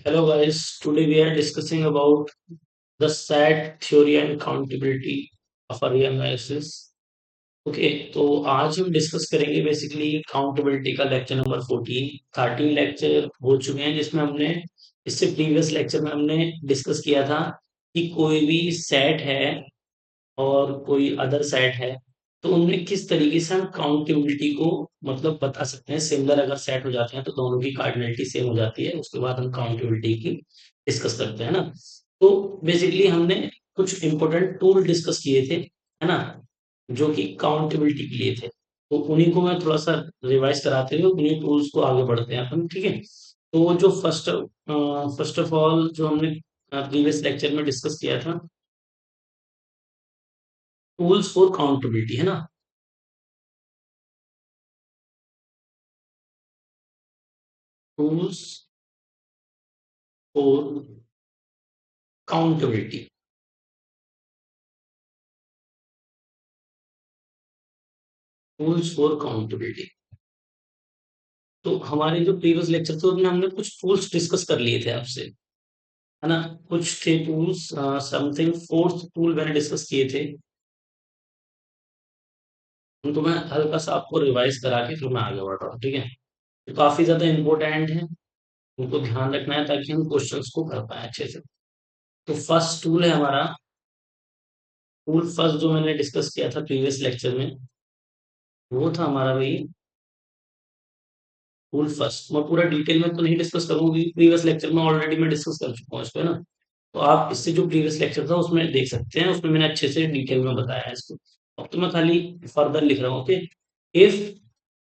Hello guys, today we are discussing about the SAT theory and countability of a real analysis. Okay, तो आज हम discuss करेंगे basically accountability का lecture number 14। 13 lecture हो चुके हैं जिसमें हमने इससे प्रीवियस लेक्चर में हमने डिस्कस किया था कि कोई भी सेट है और कोई अदर सेट है, तो उनमें किस तरीके से हम काउंटेबिलिटी को मतलब बता सकते हैं। सिमिलर अगर सेट हो जाते हैं तो दोनों की कार्डिनलिटी सेम हो जाती है, उसके बाद हम काउंटेबिलिटी की डिस्कस करते हैं ना। तो बेसिकली हमने कुछ इंपॉर्टेंट टूल डिस्कस किए थे, है ना, जो कि काउंटेबिलिटी के लिए थे। तो उन्हीं को मैं थोड़ा सा रिवाइज कराते हुए उन्हीं टूल्स को आगे बढ़ते हैं अपन, ठीक है। तो जो फर्स्ट ऑफ ऑल जो हमने प्रीवियस लेक्चर में डिस्कस किया था, टूल्स फॉर काउंटेबिलिटी, है ना। Tools for accountability. Tools for accountability. तो हमारे जो प्रीवियस लेक्चर थे उसमें हमने कुछ टूल्स डिस्कस कर लिए थे आपसे, है ना। कुछ थे टूल्स, समथिंग फोर्थ टूल मैंने डिस्कस किए थे, उनको मैं हल्का सा आपको रिवाइज करा के फिर मैं आगे बढ़ रहा हूँ, ठीक है। तो काफी ज्यादा इंपॉर्टेंट है, उनको ध्यान रखना है ताकि हम क्वेश्चंस को कर पाए अच्छे से। तो फर्स्ट टूल है हमारा, टूल फर्स्ट जो मैंने डिस्कस किया था प्रीवियस लेक्चर में, वो था हमारा भाई टूल फर्स्ट। मैं पूरा डिटेल में तो नहीं डिस्कस करूंगा क्योंकि प्रीवियस लेक्चर में ऑलरेडी मैं डिस्कस कर चुका हूँ इसको, है ना। तो आप इससे जो प्रीवियस लेक्चर था उसमें देख सकते हैं, उसमें मैंने अच्छे से डिटेल में बताया है इसको। अब तो मैं खाली फर्दर लिख रहा हूँ, ओके। इफ,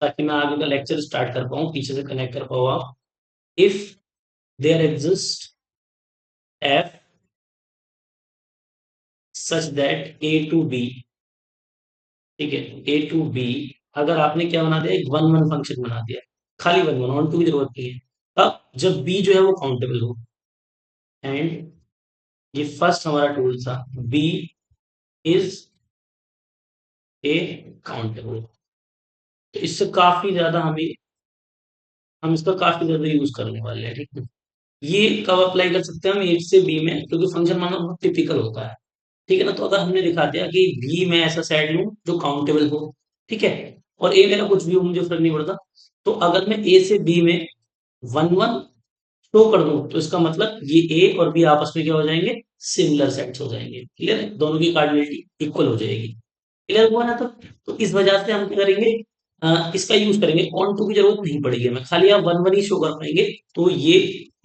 ताकि मैं आगे का लेक्चर स्टार्ट कर पाऊँ, पीछे से कनेक्ट कर पाऊँ आप। If there exist f such that A to B, ठीक है, ए टू बी। अगर आपने क्या बना दिया, एक वन वन फंक्शन बना दिया, खाली वन वन, ऑन टू की जरूरत नहीं है। अब जब बी जो है वो काउंटेबल हो, एंड ये फर्स्ट हमारा टूल था, बी इज ए काउंटेबल। तो इससे काफी ज्यादा हम इसका काफी ज्यादा यूज करने वाले हैं, ठीक है। ये कब अप्लाई कर सकते हैं हम, एट से बी में, क्योंकि फंक्शन माना बहुत टिपिकल होता है, ठीक है ना। तो अगर हमने दिखा दिया कि बी में ऐसा सेट लूं जो काउंटेबल हो, ठीक है, और ए मेरा कुछ भी हो, मुझे फर्क नहीं पड़ता। तो अगर मैं ए से बी में वन वन शो कर दूं तो इसका मतलब ये ए और बी आपस में क्या हो जाएंगे, सिमिलर सेट्स हो जाएंगे। क्लियर है, दोनों की कार्डिनलिटी इक्वल हो जाएगी। क्लियर हुआ ना। तो इस वजह से हम क्या करेंगे, इसका यूज करेंगे, ऑन टू की जरूरत नहीं पड़ेगी हमें, खाली आप वन वन ही शो कर पाएंगे। तो ये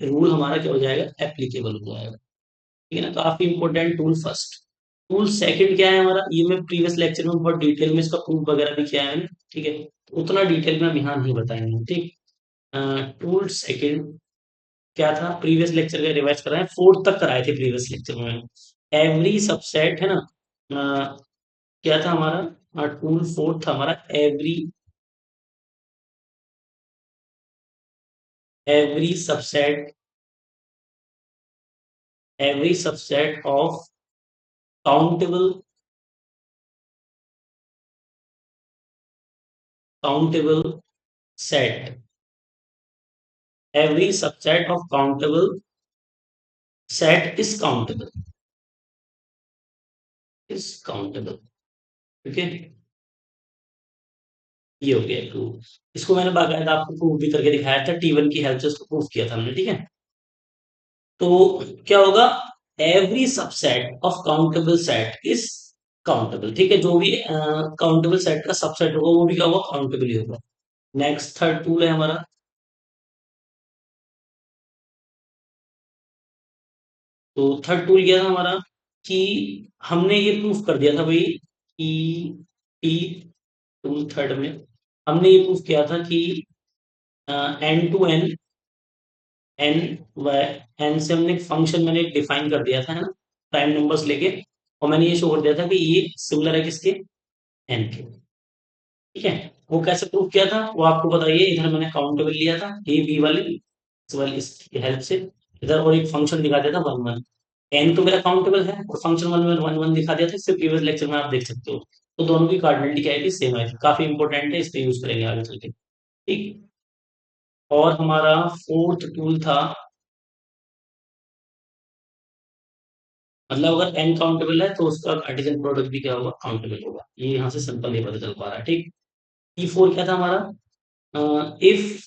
रूल हमारा क्या हो जाएगा, एप्लीकेबल हो जाएगा, ठीक है ना। काफी important tool first. Tool second क्या है हमारा, ये मैं प्रीवियस लेक्चर में बहुत डिटेल में इसका प्रूफ वगैरह भी किया है मैंने, ठीक है। तो उतना डिटेल में हम यहाँ नहीं बताएंगे, ठीक। टूल सेकंड क्या था, प्रीवियस लेक्चर का रिवाइज कराएं, फोर्थ तक कराए थे प्रीवियस लेक्चर में। एवरी सबसेट, है ना। क्या था हमारा, टूल फोर्थ था हमारा, every every subset, every subset of countable countable set, every subset of countable set is countable, ठीक है। ये हो गया प्रूफ। इसको मैंने बाकायदा आपको प्रूफ भी करके दिखाया था, टी1 की हेल्प से इसको प्रूफ किया था हमने, ठीक है। तो क्या होगा, every subset of countable set is countable, ठीक है। जो भी काउंटेबल सेट का सबसेट होगा वो भी क्या होगा, काउंटेबल ही होगा। नेक्स्ट थर्ड टूल है हमारा, तो थर्ड टूल क्या था हमारा, कि हमने ये प्रूफ कर दिया था भाई कि टी टूल थर्ड में हमने ये प्रूफ किया था कि N to N, N Y, N से हमने फंक्शन मैंने डिफाइन कर दिया था, है ना, प्राइम नंबर्स लेके। और मैंने ये शो कर दिया था कि ये सिमिलर है किसके, एन के, ठीक है। वो कैसे प्रूफ किया था वो आपको बताइए, इधर मैंने काउंटेबल लिया था ए बी वाले, इस वाली इसकी हेल्प से, इधर और एक फंक्शन दिखा दिया था वन वन। एन तो मेरा काउंटेबल है और function one one one one दिखा दिया था, इससे प्रीवियस लेक्चर में आप देख सकते हो। तो दोनों की कार्डिनलिटी क्या है, सेम है, काफी इंपॉर्टेंट है, इस पे यूज करेंगे आगे चल के, ठीक। और हमारा फोर्थ टूल था मतलब अगर n काउंटेबल है तो उसका कार्टेशियन प्रोडक्ट भी क्या होगा, काउंटेबल होगा। ये यहाँ से सिंपल ये पता चल पा रहा है, ठीक। P4 क्या था हमारा, इफ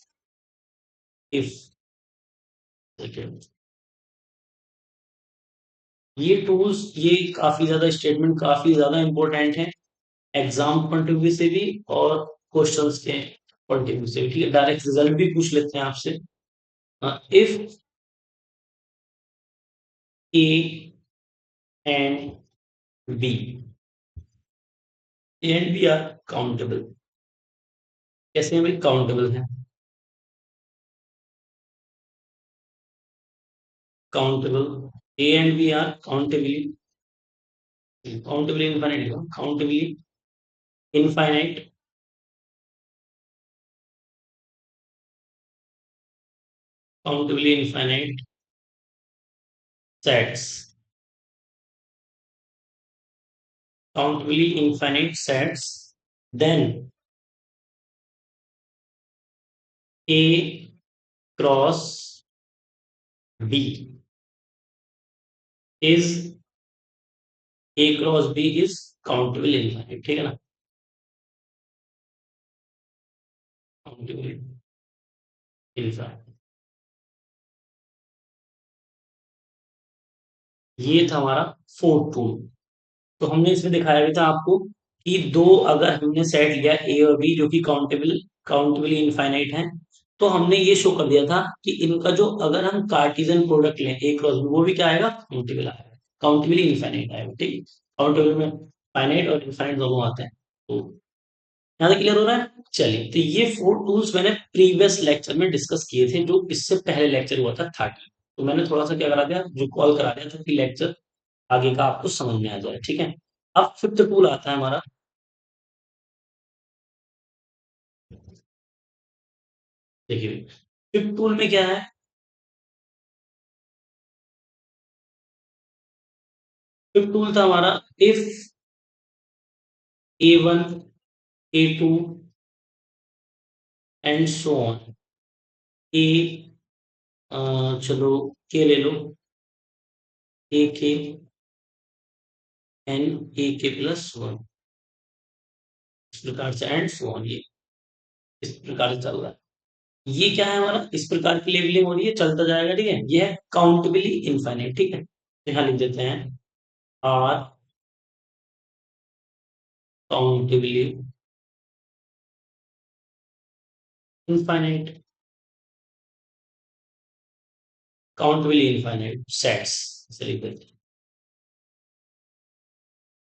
सेकेंड, ये टूल्स, ये काफी ज्यादा स्टेटमेंट काफी ज्यादा इंपॉर्टेंट है एग्जाम पॉइंट ऑफ व्यू से भी और क्वेश्चंस के पॉइंट ऑफ व्यू से भी, ठीक है। डायरेक्ट रिजल्ट भी पूछ लेते हैं आपसे। If A and B, A and B are countable, कैसे हैं भाई, काउंटेबल है, countable, A and B are countably, countably infinite, countably infinite, countably infinite sets, countably infinite sets, then A cross B is, A cross B is countable infinite, ठीक है ना, countable infinite। ये था हमारा फोर्थ टूल। तो हमने इसमें दिखाया भी था आपको कि दो अगर हमने सेट लिया ए और बी जो कि काउंटेबली इनफाइनाइट है, तो हमने ये शो कर दिया था कि इनका जो अगर हम कार्टेशियन प्रोडक्ट लें ए क्रॉस बी, वो भी क्या आएगा, काउंटेबल आएगा, काउंटेबली इनफाइनाइट आएगा, ठीक। काउंटेबल में फाइनाइट और इनफाइनाइट दोनों आते हैं। तो यहाँ तक क्लियर हो रहा है। चलिए, तो ये फोर टूल्स मैंने प्रीवियस लेक्चर में डिस्कस किए थे, जो इससे पहले लेक्चर हुआ था 30। तो मैंने थोड़ा सा क्या करा दिया, जो कॉल करा दिया था कि लेक्चर आगे का आपको समझ में आ जाए, ठीक है। अब फिफ्थ टूल आता है हमारा। देखिए, फिफ्थ टूल में क्या है, फिफ्थ टूल था हमारा, if A1 A2 and so on, A, चलो के ले लो, ए के एन, ए के प्लस वन, इस प्रकार से एंड सो ऑन, ये इस प्रकार से चल रहा है। ये क्या है हमारा, इस प्रकार की लेवलिंग हो रही है, चलता जाएगा, ठीक है। ये है काउंटेबली इनफाइनाइट, ठीक है। तो यहाँ लिख देते हैं are countably infinite, countably infinite sets, ऐसे लिख देते हैं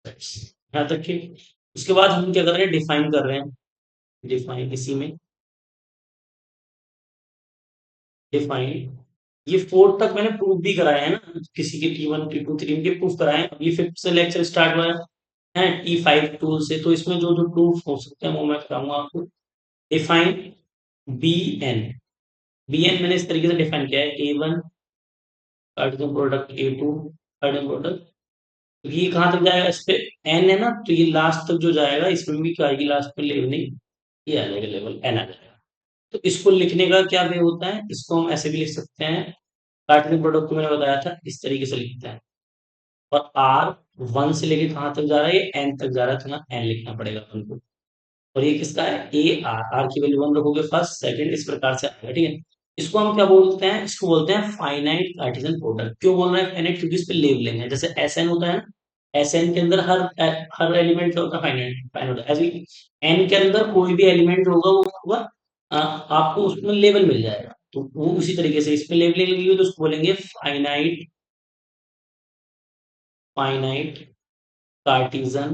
सेट्स। यहाँ तक कि उसके बाद हम क्या कर रहे हैं, डिफाइन कर रहे हैं, डिफाइन इसी में डिफाइन, ये फोर्थ तक मैंने प्रूफ भी कराया है ना, किसी के T1 T2 3 के प्रूफ कराए हैं। अब ये फिफ्थ से लेक्चर स्टार्ट हुआ है T5 टूल से, तो इसमें जो जो प्रूफ हो सकते हैं वो मैं कराऊंगा आपको। Define b n, b n मैंने इस तरीके से डिफाइन किया है, A1 Cartesian product, A2 Cartesian product, ये कहाँ तक जाएगा, इस पे एन है ना, तो ये लास्ट तक जो जाएगा इसमें भी क्या आएगी, लास्ट में लेवलिंग, ये आ जाएगा, लेवल एन आ जाएगा। तो इसको लिखने का क्या वे होता है, इसको हम ऐसे भी लिख सकते हैं, कार्टेशियन प्रोडक्ट को मैंने बताया था इस तरीके से लिखते हैं। और आर वन से लेके कहाँ तक जा रहा है, ये एन तक जा रहा है, तो यहाँ एन लिखना पड़ेगा हमको। और ये किसका है, ए आर, आर की वैल्यू वन रखोगे फर्स्ट सेकंड, इस प्रकार से आएगा, ठीक है। इसको हम क्या बोलते हैं, इसको बोलते हैं फाइनाइट कार्टेशियन प्रोडक्ट। क्यों बोल रहे हैं फाइनाइट, क्योंकि इस पे लेवलिंग है, जैसे एस एन होता है ना, एस एन के अंदर हर एलिमेंट क्या होता है, फाइनाइट फाइनाइट, ऐसे एन के अंदर कोई भी एलिमेंट होगा वो होगा, आपको उसमें लेवल मिल जाएगा। तो वो उसी तरीके से इस पे लेवलिंग लगी हुई, तो उसको बोलेंगे finite, finite Cartesian,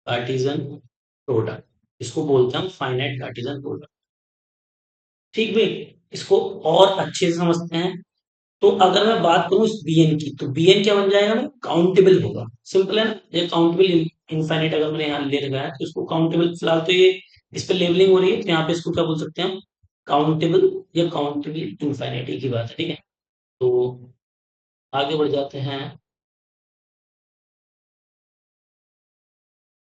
Cartesian product, इसको बोलते हैं फाइनाइट कार्टेशियन प्रोडक्ट, ठीक भाई। इसको और अच्छे से समझते हैं। तो अगर मैं बात करूं इस Bn की, तो Bn क्या बन जाएगा ना, काउंटेबल होगा, सिंपल है ना, ये काउंटेबल इनफाइनाइट अगर मैंने यहाँ ले रखा है तो इसको काउंटेबल, फिलहाल तो ये इस पे लेवलिंग हो रही है, तो यहाँ पे इसको क्या बोल सकते हैं हम, काउंटेबल या काउंटेबल इनफाइनाइट, एक ही बात है, ठीक है। तो आगे बढ़ जाते हैं,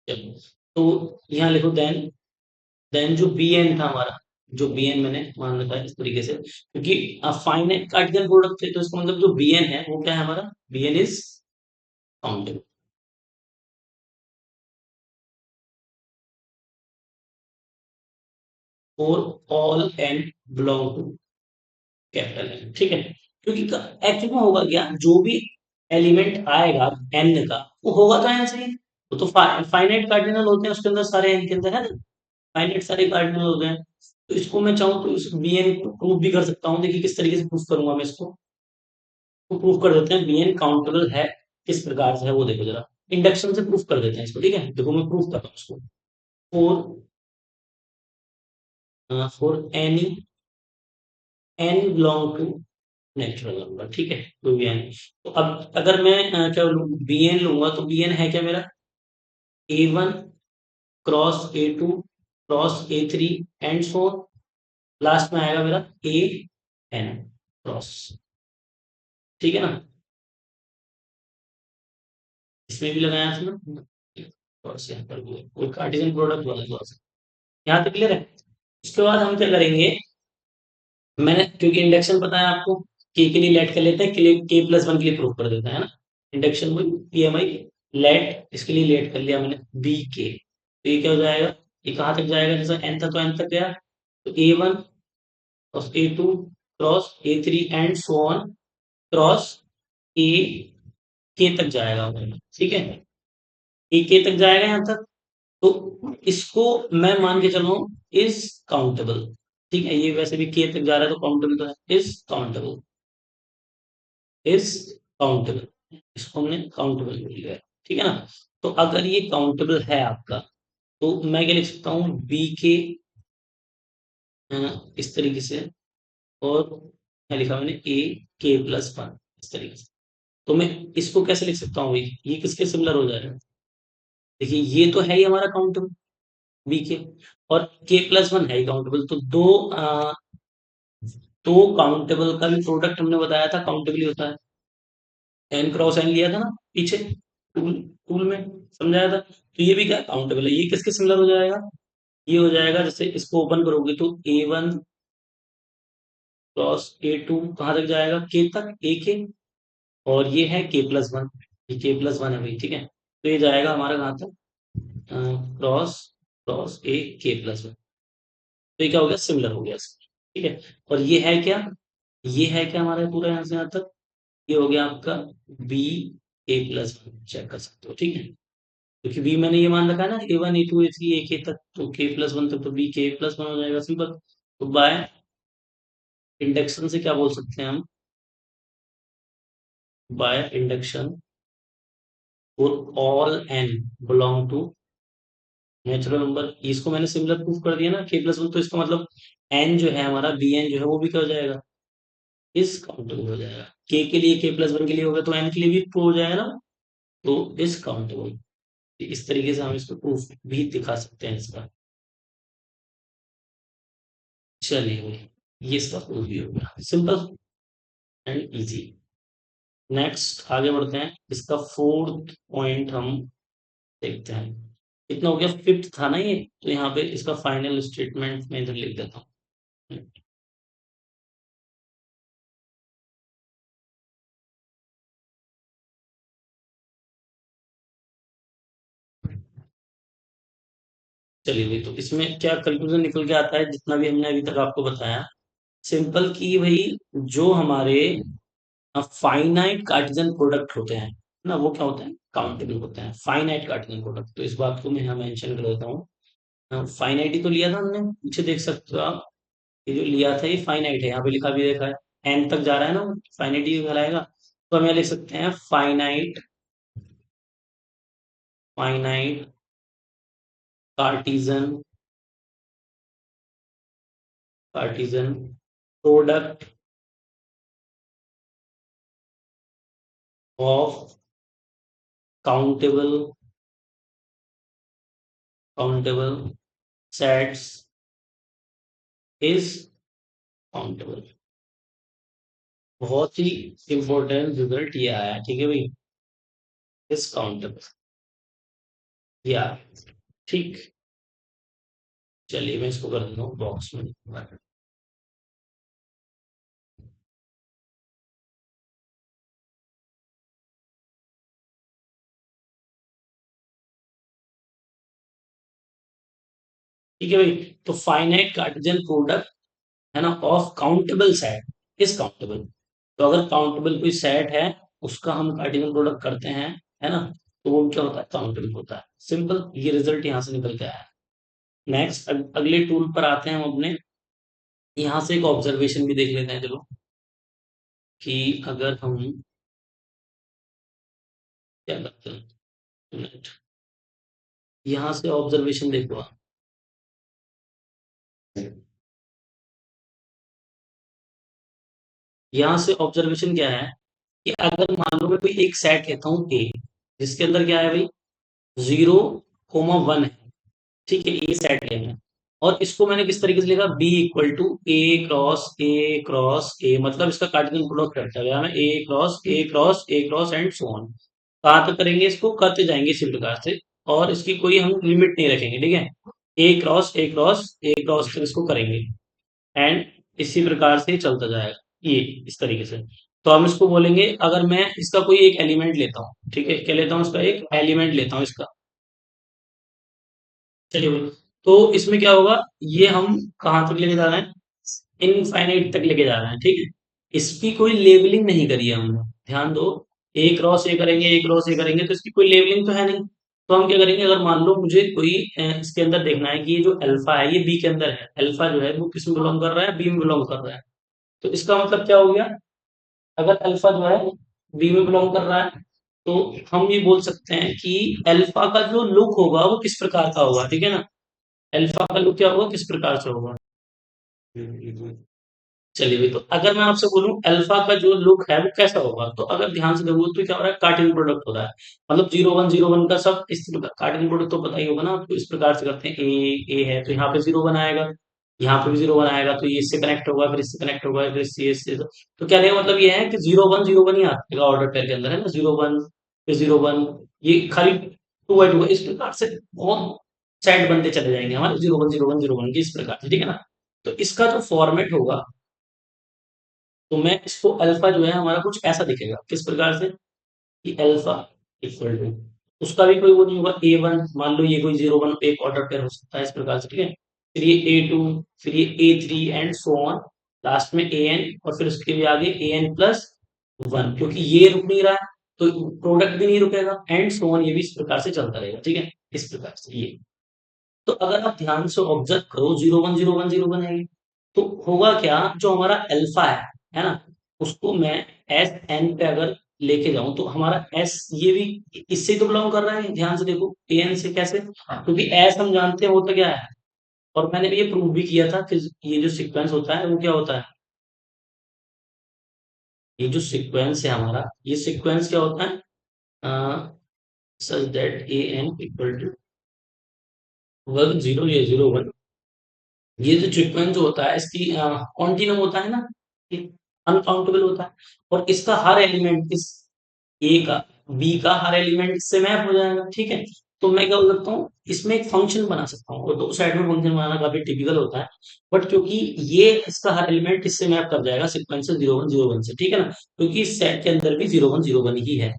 चलो। तो यहाँ लिखो देन, जो Bn था हमारा, जो bn मैंने मान रखा है इस तरीके से, क्योंकि फाइनाइट कार्टिकल प्रोडक्ट है तो इसका मतलब जो bn है वो क्या है हमारा, bn is countable for all n belong to capital N, ठीक है। क्योंकि एक्चुअली में होगा क्या, जो भी एलिमेंट आएगा n का, वो होगा तो n से ही, वो तो फाइनाइट कार्डिनल होते हैं उसके अंदर, सारे n के अंदर है ना, फाइनाइट सारे कार्डिनल होते हैं। तो इसको मैं चाहूँ तो इस bn को प्रूव भी कर सकता हूँ, देखिए किस तरीके से प्रूव करूंगा मैं इसको, तो प्रूव कर देते हैं bn काउंटेबल है, किस प्रकार से है वो देखो जरा, इंडक्शन से प्रूफ कर देते हैं इसको, ठीक है, देखो मैं प्रूफ करता हूँ इसको। For for any n belong to natural number, ठीक है, कोई भी n। तो अब अगर मैं क्या लूँ, bn लूंगा तो bn है क्या मेरा, a1 cross a2 cross a3 and so last में आएगा मेरा an क्रॉस, ठीक है ना, इसमें भी लगाया था ना क्रॉस, यहाँ पर भी है। कोई कार्टेशियन प्रोडक्ट वाला क्रॉस, यहाँ तक क्लियर है। उसके बाद हम क्या करेंगे, मैंने क्योंकि इंडक्शन पता है आपको, के लिए लेट कर लेते हैं, के प्लस वन के लिए प्रूफ कर देते हैं ना, इंडक्शन में पीएमआई लेट, इसके लिए लेट कर लिया मैंने बी के, तो ये क्या हो जाएगा, ये कहाँ तक जाएगा, जैसा एन था तो एन तक गया, तो A1 cross A2 cross A3 and so on cross ए के तक जाएगा, ठीक है, ए के तक जाएगा यहाँ तक। तो इसको मैं मान के चलूँ इज काउंटेबल, ठीक है, ये वैसे भी के तक जा रहा है तो काउंटेबल तो है, इज काउंटेबल, इज काउंटेबल, इसको हमने काउंटेबल ले लिया है, ठीक है ना। तो अगर ये काउंटेबल है आपका, तो मैं क्या लिख सकता हूँ, बी के इस तरीके से, और क्या लिखा मैंने, ए के प्लस वन, इस तरीके से। तो मैं इसको कैसे लिख सकता हूँ भाई, ये किसके सिमिलर हो जाएगा, देखिए ये तो है ही हमारा काउंटेबल बी के, और के प्लस वन है ही काउंटेबल, तो दो काउंटेबल का भी प्रोडक्ट हमने बताया था काउंटेबल ही होता है, एन क्रॉस एन लिया था ना पीछे, टूल टूल में समझाया था, तो ये भी क्या काउंटेबल है, ये किसके सिमिलर हो जाएगा, ये हो जाएगा, जैसे इसको ओपन करोगे तो A1 क्रॉस A2 कहाँ तक जाएगा, के तक, ए के, और ये है के प्लस वन, ये के प्लस वन है भाई, ठीक है, तो ये जाएगा हमारा कहाँ तक, क्रॉस क्रॉस ए के प्लस वन, तो ये क्या हो गया, सिमिलर हो गया इसका, ठीक है। और ये है क्या, ये है क्या हमारा पूरा यहाँ से यहाँ तक, ये हो गया आपका बी ए प्लस वन, चेक कर सकते हो, ठीक है, क्योंकि बी मैंने ये मान रखा है ना, ए1 ए2 ए3 ए के तक, तो के प्लस वन तक तो बी के प्लस वन हो जाएगा, सिंपल। तो बाय इंडक्शन से क्या बोल सकते हैं हम, by induction for all n belong to natural number, इसको मैंने सिमिलर प्रूफ कर दिया ना के प्लस वन, तो इसका मतलब एन जो है हमारा, बी एन जो है वो भी क्या हो जाएगा, इस काउंटेबल हो जाएगा, के लिए के प्लस वन के लिए होगा तो एन के लिए भी ट्रू हो जाएगा ना, तो इस काउंटेबल, इस तरीके से हम इसको प्रूफ भी दिखा सकते हैं इसका। चलिए भाई, ये इसका प्रूफ भी हो गया, सिंपल एंड इजी। नेक्स्ट आगे बढ़ते हैं, इसका फोर्थ पॉइंट हम देखते हैं, कितना हो गया, फिफ्थ था ना ये, तो यहाँ पे इसका फाइनल स्टेटमेंट में इधर लिख देता हूँ। चलिए भाई, तो इसमें क्या कंक्लूजन निकल के आता है, जितना भी हमने अभी तक आपको बताया, सिंपल की भाई, जो हमारे फाइनाइट कार्टेशियन प्रोडक्ट होते हैं ना, वो क्या होते हैं, काउंटेबल होते हैं, फाइनाइट कार्टेशियन प्रोडक्ट, तो इस बात को मैं यहाँ मेंशन कर देता हूँ। फाइनाइट ही तो लिया था हमने, पीछे देख सकते हो आप, ये जो लिया था ये फाइनाइट है, यहाँ पे लिखा भी देखा है, एन तक जा रहा है ना, फाइनाइट ही कहलाएगा, तो हम यहाँ लिख सकते हैं finite, finite Cartesian, Cartesian product of countable, countable sets is countable. बहुत ही इंपॉर्टेंट रिजल्ट ये आया, ठीक है भाई, इज काउंटेबल, या ठीक। चलिए मैं इसको कर देता हूँ बॉक्स में। ठीक है भाई। तो फाइनाइट कार्टेशियन प्रोडक्ट है ना of countable set is countable. तो अगर काउंटेबल कोई सेट है उसका हम कार्टेशियन प्रोडक्ट करते हैं, है ना, तो वो क्या होता है, काउंटेबल होता है। सिंपल, ये रिजल्ट यहाँ से निकल के आया है। नेक्स्ट अगले टूल पर आते हैं हम अपने। यहाँ से एक ऑब्जर्वेशन भी देख लेते हैं चलो, कि अगर हम क्या करते हैं, मिनट, यहाँ से ऑब्जर्वेशन देखो आप। यहाँ से ऑब्जर्वेशन क्या है, कि अगर मान लो मैं कोई एक सेट लेता हूँ ए, जिसके अंदर क्या है भाई, 0, 1 है। ठीक है, ये सेट लेना है। और इसको मैंने किस तरीके से लिखा, B equal to A cross A, मतलब इसका कार्टेशियन प्रोडक्ट करता है हमें A cross A cross A cross and so on. कहाँ तक करेंगे, इसको करते जाएंगे इसी प्रकार से। और इसकी कोई हम लिमिट नहीं रखेंगे, ठीक है। A cross A cross A cross तक इसको करेंगे, एंड इसी प्रकार से चलता जाएगा ये, इस तरीके से। तो हम इसको बोलेंगे, अगर मैं इसका कोई एक एलिमेंट लेता हूँ, ठीक है, क्या लेता हूँ, इसका एक एलिमेंट लेता हूँ इसका। चलिए भाई, तो इसमें क्या होगा, ये हम कहाँ तक लेके जा रहे हैं, इनफाइनाइट तक लेके जा रहे हैं, ठीक है। इसकी कोई लेवलिंग नहीं करी है हमने, ध्यान दो। ए क्रॉस ए करेंगे, ए क्रॉस ए करेंगे, तो इसकी कोई लेवलिंग तो है नहीं। तो हम क्या करेंगे, अगर मान लो मुझे कोई इसके अंदर देखना है कि ये जो अल्फा है ये बी के अंदर है, अल्फा जो है वो किस में बिलोंग कर रहा है, बी में बिलोंग कर रहा है। तो इसका मतलब क्या हो गया, अगर अल्फा जो है बी में बिलोंग कर रहा है, तो हम ये बोल सकते हैं कि अल्फा का जो लुक होगा वो किस प्रकार का होगा, ठीक है ना। अल्फा का लुक क्या होगा, किस प्रकार से होगा। चलिए भाई, तो अगर मैं आपसे बोलूं अल्फा का जो लुक है वो कैसा होगा, तो अगर ध्यान से देखो तो क्या हो रहा है, कार्टेशियन प्रोडक्ट हो रहा है। मतलब 0 1 0 1 का सब इस कार्टेशियन प्रोडक्ट तो पता ही होगा ना, तो इस प्रकार से करते हैं, ए है तो यहाँ पे 0 1 आएगा, यहाँ पे भी 0 1 आएगा, तो ये इससे कनेक्ट होगा, फिर इससे कनेक्ट होगा, फिर इससे तो कहने का मतलब ये है कि 0 1 0 1 ही आएगा ऑर्डर पेयर के अंदर, है ना, 0 1 फिर 0 1, ये खाली 2 बाई 2 इस प्रकार से बहुत सेट बनते चले जाएंगे हमारे 0 1 0 1 0 1 के, इस प्रकार से, ठीक है ना। तो इसका जो फॉर्मेट होगा, तो मैं इसको अल्फा जो है हमारा कुछ ऐसा दिखेगा, किस प्रकार से, कि अल्फा इक्वल टू, उसका भी कोई वो नहीं होगा, A1, मान लो ये कोई 0 1 एक ऑर्डर पेयर हो सकता है, इस प्रकार से, ठीक है। फिर ये A2, फिर ये A3 and so on, last में AN, और फिर उसके भी आगे AN+1, क्योंकि ये रुक नहीं रहा है तो प्रोडक्ट भी नहीं रुकेगा, एंड सो ऑन, ये भी इस प्रकार से चलता रहेगा, ठीक है, इस प्रकार से ये। तो अगर आप ध्यान से ऑब्जर्व करो, 0 1 0 1 0 1 है ये, तो होगा क्या, जो हमारा अल्फा है ना, उसको मैं SN पे अगर लेके जाऊं, तो हमारा S ये भी इससे तो बिलोंग कर रहा है, ध्यान से देखो, AN से कैसे, क्योंकि S हम जानते हैं होता क्या है, और मैंने भी ये प्रूव भी किया था कि ये जो सीक्वेंस होता है वो क्या होता है, ये जो सीक्वेंस है हमारा, ये सीक्वेंस क्या होता है, such that AN equal to 1 0 ये 0 1, ये जो सीक्वेंस जो होता है इसकी कॉन्टिन्यूम होता है ना, अनकाउंटेबल होता है, और इसका हर एलिमेंट इस ए का, बी का हर एलिमेंट इससे मैप हो जाएगा, ठीक है। तो मैं क्या बोल सकता हूँ, इसमें एक फंक्शन बना सकता हूँ, और दो साइड में फंक्शन बनाना काफी टिपिकल होता है, बट क्योंकि ये इसका हर एलिमेंट इससे मैप कर जाएगा सीक्वेंस 0 1 0 1 से, ठीक है ना, क्योंकि इस सेट के अंदर भी 0 1 0 1 ही है,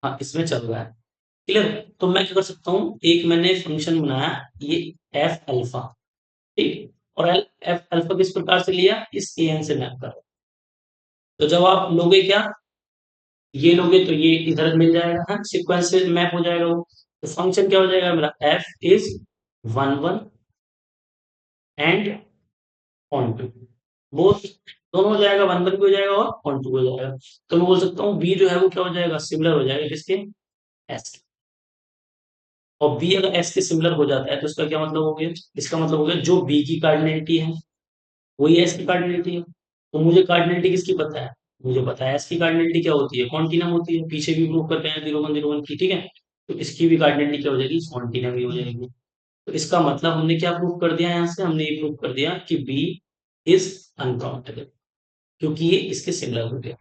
हाँ इसमें चल रहा है, क्लियर। तो मैं क्या कर सकता हूँ, एक मैंने फंक्शन बनाया, ये एफ अल्फा, ठीक, और एफ अल्फा किस प्रकार से लिया, इस एन से मैप कर। तो जब आप लोगे क्या, ये लोगे तो ये इधर मिल जाएगा, हाँ सीक्वेंस से मैप हो जाएगा वो। तो फंक्शन क्या हो जाएगा मेरा, f is 1 1 and onto, both, दोनों हो जाएगा, 1 1 भी हो जाएगा और ऑन टू हो जाएगा। तो मैं बोल सकता हूँ बी जो है वो क्या हो जाएगा, सिमिलर हो जाएगा किसके, एस के। और बी अगर एस के सिमिलर हो जाता है तो इसका क्या मतलब हो गया, इसका मतलब हो गया जो बी की कार्डिनलिटी है वही एस की कार्डिनलिटी है। तो मुझे कार्डिनलिटी किसकी पता है, मुझे पता है एस की कार्डिनलिटी क्या होती है, कॉन्टिनम होती है, पीछे भी प्रूव करके आए 0 1 0 1 की, ठीक है। तो इसकी भी कार्डिनलिटी क्या हो जाएगी, कॉन्टिनम ही हो जाएगी। तो इसका मतलब हमने क्या प्रूव कर दिया, यहाँ से हमने ये प्रूव कर दिया कि बी इज अनकाउंटेबल, क्योंकि ये इसके सिमिलर हो गया,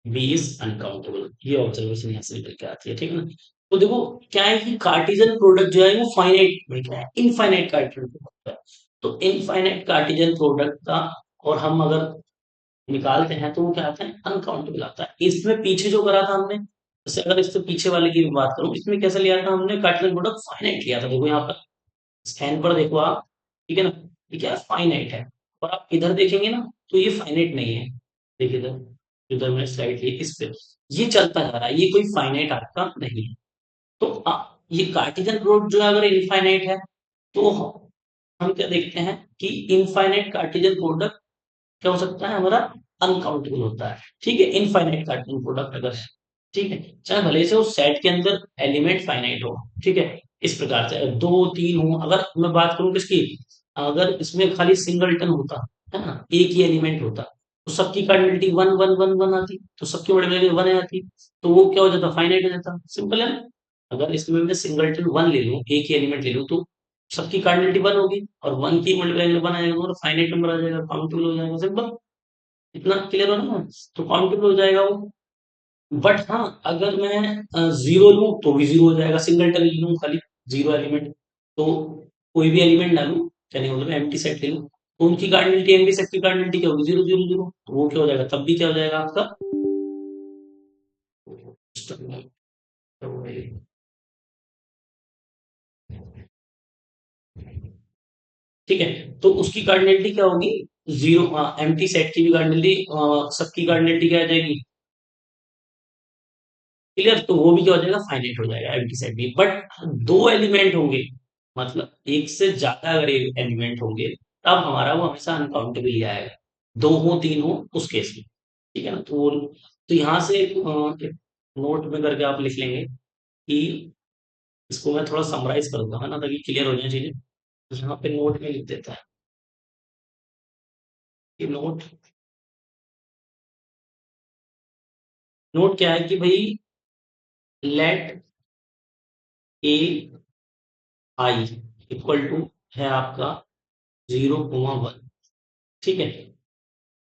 बी इज अनकाउंटेबल, ये ऑब्जर्वेशन यहाँ से निकल के आती है, ठीक है ना। तो देखो क्या है कि कार्टेशियन प्रोडक्ट जो है वो फाइनाइट में क्या है, इनफाइनाइट कार्टेशियन प्रोडक्ट है। तो इनफाइनाइट कार्टेशियन प्रोडक्ट का और हम अगर निकालते हैं तो वो क्या आता है, अनकाउंटेबल आता है। इसमें पीछे जो करा था हमने, जैसे अगर इससे पीछे वाले की भी बात करूं, इसमें कैसे लिया था हमने, कार्टेशियन प्रोडक्ट फाइनाइट लिया था। देखो यहाँ पर स्कैन पर देखो आप, ठीक है ना, ये क्या है, फाइनाइट है। और आप इधर देखेंगे ना तो ये फाइनाइट नहीं है। देखिए इधर, इधर मैंने स्लाइड ली इस पे, ये चलता जा रहा है, ये कोई फाइनाइट आपका नहीं है। तो ये कार्टेशियन प्रोडक्ट जो है अगर इनफाइनाइट है, तो हम क्या देखते हैं कि इनफाइनाइट कार्टेशियन प्रोडक्ट क्या हो सकता है हमारा, अनकाउंटेबल होता है। ठीक है, इनफाइनाइट कार्टेशियन प्रोडक्ट अगर है, ठीक है, चाहे भले से उस सेट के अंदर एलिमेंट फाइनाइट हो, ठीक है, इस प्रकार से दो तीन हो। अगर मैं बात करूं किसकी, अगर इसमें खाली सिंगलटन होता है ना, एक ही एलिमेंट होता, तो सबकी cardinality one one one one आती, तो सबकी मल्टीप्लिकेशन वन आती, तो वो क्या हो जाता, फाइनाइट हो जाता। सिंपल है ना। अगर इसमें मैं सिंगलटन वन ले लूं, एक ही एलिमेंट ले लूं, तो सबकी कार्डिनलिटी वन होगी और वन की मल्टीप्लिकेशन वन आएगा, तो फाइनाइट नंबर आ जाएगा, काउंटेबल हो जाएगा। सिंपल, इतना क्लियर हो ना, तो काउंटेबल हो जाएगा वो। बट हाँ, अगर मैं जीरो लूं तो भी जीरो हो जाएगा, सिंगलटन लूं खाली, जीरो एलिमेंट, तो कोई भी एलिमेंट ना लूं, यानी मतलब एम्प्टी सेट ले लूं, तो उनकी कार्डिनलिटी, एम्प्टी सेट की कार्डिनलिटी क्या होगी, जीरो जीरो जीरो, तो वो क्या हो जाएगा, तब भी क्या हो जाएगा आपका, ठीक है। तो उसकी कार्डिनलिटी क्या होगी, जीरो, एम्प्टी सेट की भी कार्डिनलिटी, सबकी कार्डिनलिटी क्या आ जाएगी, क्लियर, तो वो भी क्या हो जाएगा, फाइनाइट हो जाएगा एम्प्टी सेट भी। बट दो एलिमेंट होंगे, मतलब एक से ज्यादा अगर एलिमेंट होंगे, तब हमारा वो हमेशा अनकाउंटेबल ही आएगा, दो हो तीन हो उस केस में, ठीक है ना। तो यहाँ से एक नोट में करके आप लिख लेंगे कि इसको मैं थोड़ा समराइज कर दूंगा, है ना, ताकि क्लियर हो जाए चीजें। यहाँ पे नोट में लिख देता है कि नोट, नोट क्या है कि भाई, let a i equal to है आपका 0,1, ठीक है,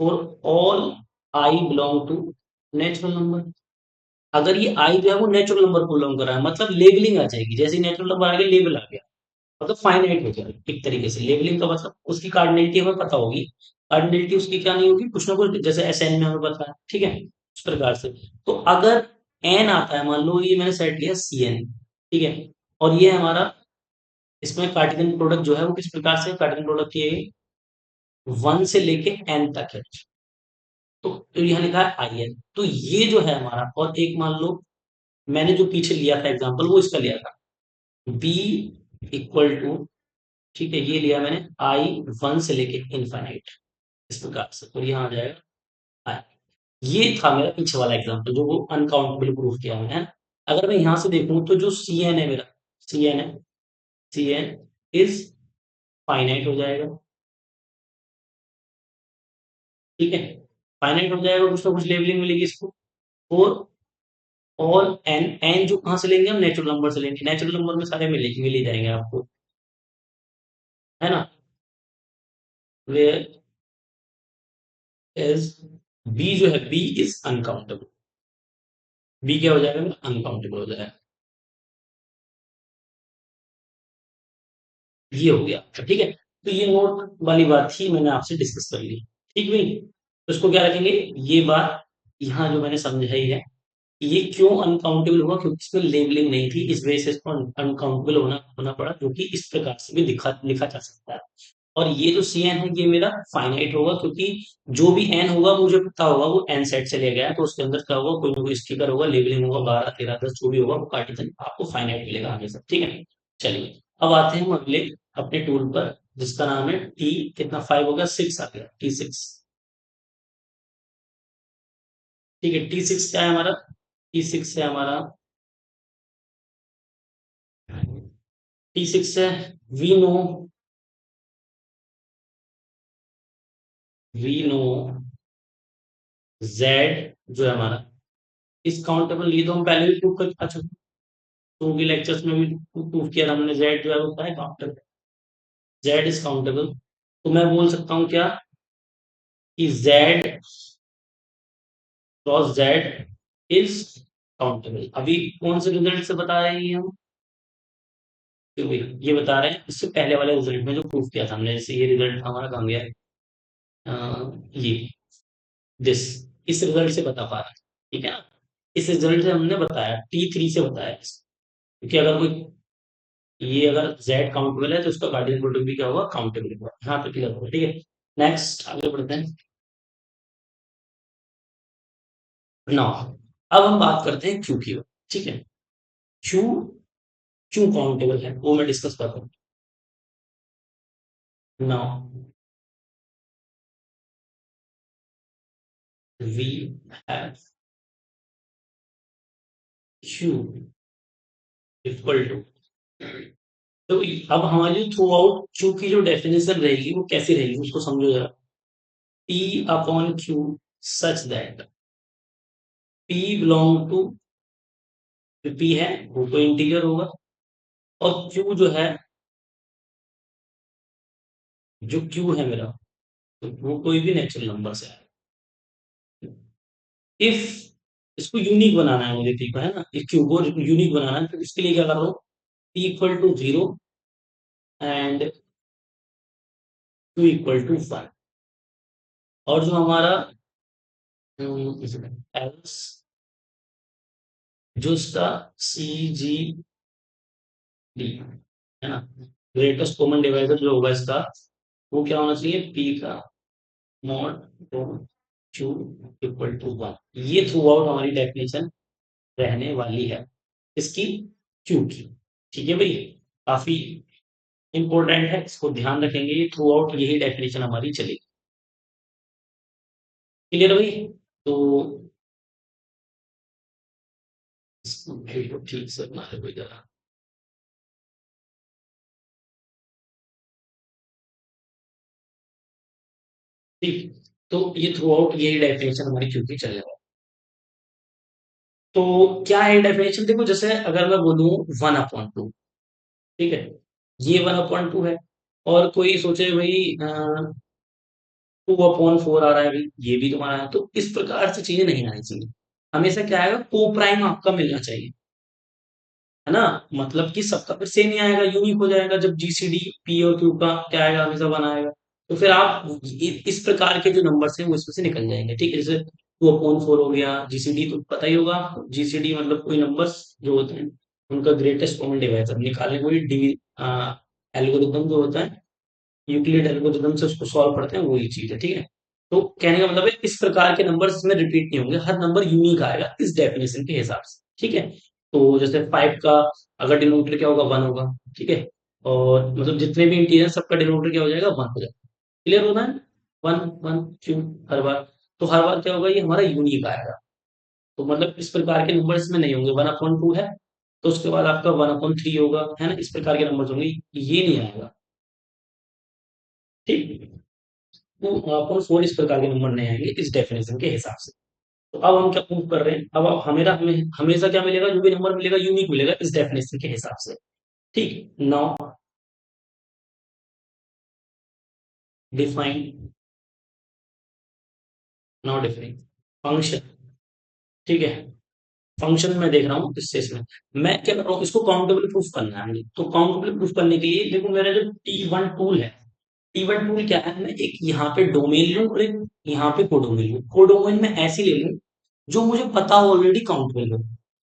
और all i belong to natural number. अगर ये आई जो है वो नेचुरल नंबर को बिलोंग कर रहा है, मतलब लेबलिंग आ जाएगी, जैसे नेचुरल नंबर आ गया, लेबल आ गया, मतलब फाइनाइट हो जाएगा एक तरीके से। लेबलिंग का मतलब उसकी कार्डिनलिटी हमें पता होगी, कार्डिनलिटी उसकी क्या नहीं होगी, कुछ ना कुछ, जैसे एस एन में हमें पता है, ठीक है, उस प्रकार से। तो अगर एन आता है, मान लो ये मैंने सेट लिया सी एन, ठीक है, और ये हमारा, इसमें कार्टेशियन प्रोडक्ट जो है वो किस प्रकार से, कार्टेशियन प्रोडक्ट ये वन से लेके एन तक है, तो यहाँ लिखा है आई एन, तो ये जो है हमारा, और एक मान लो मैंने जो पीछे लिया था एग्जांपल, वो इसका लिया था बी इक्वल टू, ठीक है, ये लिया मैंने आई वन से लेके इनफाइनाइट, इस प्रकार से, और यहाँ आ जाएगा आई। ये था मेरा पीछे वाला एग्जांपल जो वो अनकाउंटेबल प्रूफ किया मैंने, है। अगर मैं यहाँ से देखूं तो जो सी एन है मेरा, सी एन है, सी एन इज फाइनाइट हो जाएगा, ठीक है, फाइनाइट हो जाएगा, कुछ ना कुछ लेबलिंग मिलेगी इसको। और ऑल एन, एन जो कहाँ से लेंगे हम, नेचुरल नंबर से लेंगे, नेचुरल नंबर में सारे मिल ही जाएंगे आपको, है ना। वेयर इज बी जो है, बी इज अनकाउंटेबल, बी क्या हो जाएगा, अनकाउंटेबल हो जाएगा। ये हो गया, ठीक है। तो ये नोट वाली बात ही मैंने आपसे डिस्कस कर ली, ठीक नहीं, तो इसको क्या रखेंगे, ये बात यहाँ जो मैंने समझाई है, ये क्यों अनकाउंटेबल हुआ, क्योंकि इसमें लेबलिंग नहीं थी, इस वजह से इसको अनकाउंटेबल होना पड़ा, क्योंकि इस प्रकार से भी लिखा लिखा जा सकता है। और ये जो सी एन है ये मेरा फाइनाइट होगा, क्योंकि जो भी एन होगा मुझे पता होगा वो एन सेट से लिया गया है, तो उसके अंदर क्या होगा, कोई ना कोई स्टिकर होगा, लेबलिंग होगा, 12 13 10 जो भी होगा वो कार्टिजन आपको फाइनाइट मिलेगा हमेशा, ठीक है। चलिए, अब आते हैं हम अगले अपने टूल पर, जिसका नाम है टी कितना, 5 हो गया, 6 आ गया, T6, ठीक है। T6 क्या है हमारा, T6 है हमारा, T6 है, we know, we know Z जो है हमारा इस काउंटेबल, ये तो हम पहले भी प्रूव कर, अच्छा, टू के लेक्चर्स में भी प्रूव किया था हमने, जेड जो है वो क्या है, काउंटेबल, जेड इज काउंटेबल। तो मैं बोल सकता हूँ क्या, कि Z cross Z is countable. अभी कौन से रिजल्ट से बता रहे हैं ये हम? तो ये बता रहे हैं इससे पहले वाले रिजल्ट में जो प्रूफ किया था हमने, जैसे ये रिजल्ट हमारा कहाँ गया है? ये दिस, इस रिजल्ट से बता पा रहे हैं, ठीक है ना? इस रिजल्ट से हमने बताया, T3 से बताया क्योंकि अगर कोई, ये अगर Z काउंटेबल है तो उसका गार्डियन प्रोडक्ट भी क्या होगा? काउंटेबल होगा। यहाँ पे क्लियर होगा, ठीक है। नेक्स्ट आगे बढ़ते हैं। नौ, अब हम बात करते हैं Q की, ठीक है। Q क्यों काउंटेबल है वो मैं डिस्कस करता हूँ। Now we have Q equal to, तो अब हमारी थ्रू आउट Q की जो डेफिनेशन रहेगी वो कैसी रहेगी उसको समझो जरा। P upon Q such that P belong to, P है वो तो इंटीजर होगा, और Q जो है, जो Q है मेरा, तो वो कोई भी नेचुरल नंबर से है। इफ इसको यूनिक बनाना है मुझे, P को, है ना, इस Q को यूनिक बनाना है, तो इसके लिए क्या कर रहा हूँ? P equal to 0 and Q equal to 1, और जो हमारा एल्स, जो इसका CGD है ना, ग्रेटेस्ट कॉमन डिवाइजर जो होगा इसका, वो क्या होना चाहिए? P का मॉड Q इक्वल टू 1। ये थ्रू आउट हमारी डेफिनेशन रहने वाली है इसकी, Q की, ठीक है भाई। काफी इंपॉर्टेंट है, इसको ध्यान रखेंगे, ये थ्रू आउट यही डेफिनेशन हमारी चलेगी। क्लियर भाई? तो इसको बिल्कुल ठीक से बना ले कोई जरा। ठीक, तो ये थ्रू आउट यही डेफिनेशन हमारी क्यों की चलेगा। तो क्या है डेफिनेशन? देखो, जैसे अगर मैं बोलूं 1/2, ठीक है, ये 1/2 है, और कोई सोचे भाई 2/4 आ रहा है भाई, ये भी तुम्हारा है, तो इस प्रकार से चीजें नहीं आनी चाहिए। हमेशा क्या आएगा? को प्राइम आपका मिलना चाहिए, है ना। मतलब कि सबका फिर सेम ही आएगा, यूनिक हो जाएगा जब जीसीडी पी और क्यू का क्या आएगा? हमेशा बना आएगा। तो फिर आप इस प्रकार के जो नंबर्स हैं वो इसमें से निकल जाएंगे, ठीक है। जैसे 2/4 हो गया, जीसीडी तो पता ही होगा आपको, जीसीडी मतलब कोई नंबर्स जो होते हैं उनका ग्रेटेस्ट कॉमन डिवाइजर निकालने को, डी एल्गोरिथम जो होता है, यूक्लिड एल्गोरिथम से उसको सॉल्व करते हैं, वही चीज है, ठीक है। तो कहने का मतलब है इस प्रकार के नंबर इसमें रिपीट नहीं होंगे, हर नंबर यूनिक आएगा इस डेफिनेशन के हिसाब से, ठीक है। तो जैसे 5 का अगर डिनोमिनेटर क्या होगा? 1 होगा, ठीक है। और मतलब जितने भी इंटीजर सबका डिनोमिनेटर क्या हो जाएगा? 1 हो जाएगा। क्लियर होना है? 1 1 क्यों? हर बार, तो हर बार क्या होगा? ये हमारा यूनिक आएगा। तो मतलब इस प्रकार के नंबर इसमें नहीं होंगे। 1/2 है तो उसके बाद आपका 1/3 होगा, है ना, इस प्रकार के नंबर होंगे, ये नहीं आएगा, ठीक। तो आपको 4 इस प्रकार के नंबर नहीं आएंगे इस डेफिनेशन के हिसाब से। तो अब हम क्या प्रूव कर रहे हैं? अब आप हमें हमेशा क्या मिलेगा? जो भी नंबर मिलेगा यूनिक मिलेगा इस डेफिनेशन के हिसाब से, ठीक। Now define, now define function, ठीक है। फंक्शन में देख रहा हूँ इस केस में, मैं क्या कर रहा हूँ? इसको काउंटेबल प्रूफ करना है मुझे। तो काउंटेबल प्रूफ करने के लिए देखो, मेरा जो T1 टूल है, T1 टूल क्या है? मैं एक यहाँ पे डोमेन लूँ और एक यहाँ पे कोडोमेन लूँ। कोडोमेन में ऐसी ले लूँ जो मुझे पता ऑलरेडी काउंटेबल हो।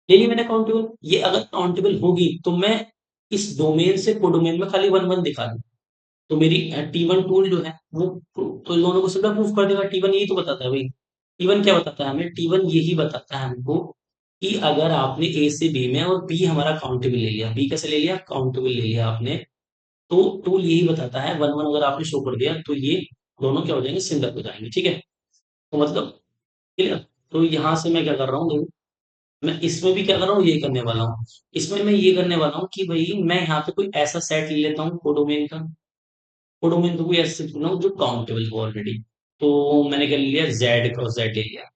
ले ली मैंने काउंटेबल, ये अगर काउंटेबल होगी तो मैं इस डोमेन से कोडोमेन में खाली 1 1 दिखा दूं, तो मेरी T1 टूल जो है वो तो इन दोनों को सीधा प्रूफ कर देगा। T1 यही तो बताता है भाई। T1 क्या बताता है हमें? T1 यही बताता है हमको कि अगर आपने ए से बी में, और बी हमारा काउंटेबल ले लिया, बी कैसे ले लिया? काउंटेबल ले लिया आपने, तो टूल यही बताता है 1 1 अगर आपने शो कर दिया तो ये दोनों क्या हो जाएंगे? सिंगल हो जाएंगे, ठीक है। तो मतलब क्लियर। तो यहाँ से मैं क्या कर रहा हूँ? मैं इसमें भी क्या कर रहा हूँ? ये करने वाला हूँ। इसमें मैं ये करने वाला हूँ कि भाई मैं यहाँ पे कोई ऐसा सेट ले लेता हूँ कोडोमेन का, कोडोमेन को कोई ऐसा सेट चुना जो काउंटेबल हो ऑलरेडी। तो मैंने क्या ले लिया? जेड क्रॉस जेड ले लिया, है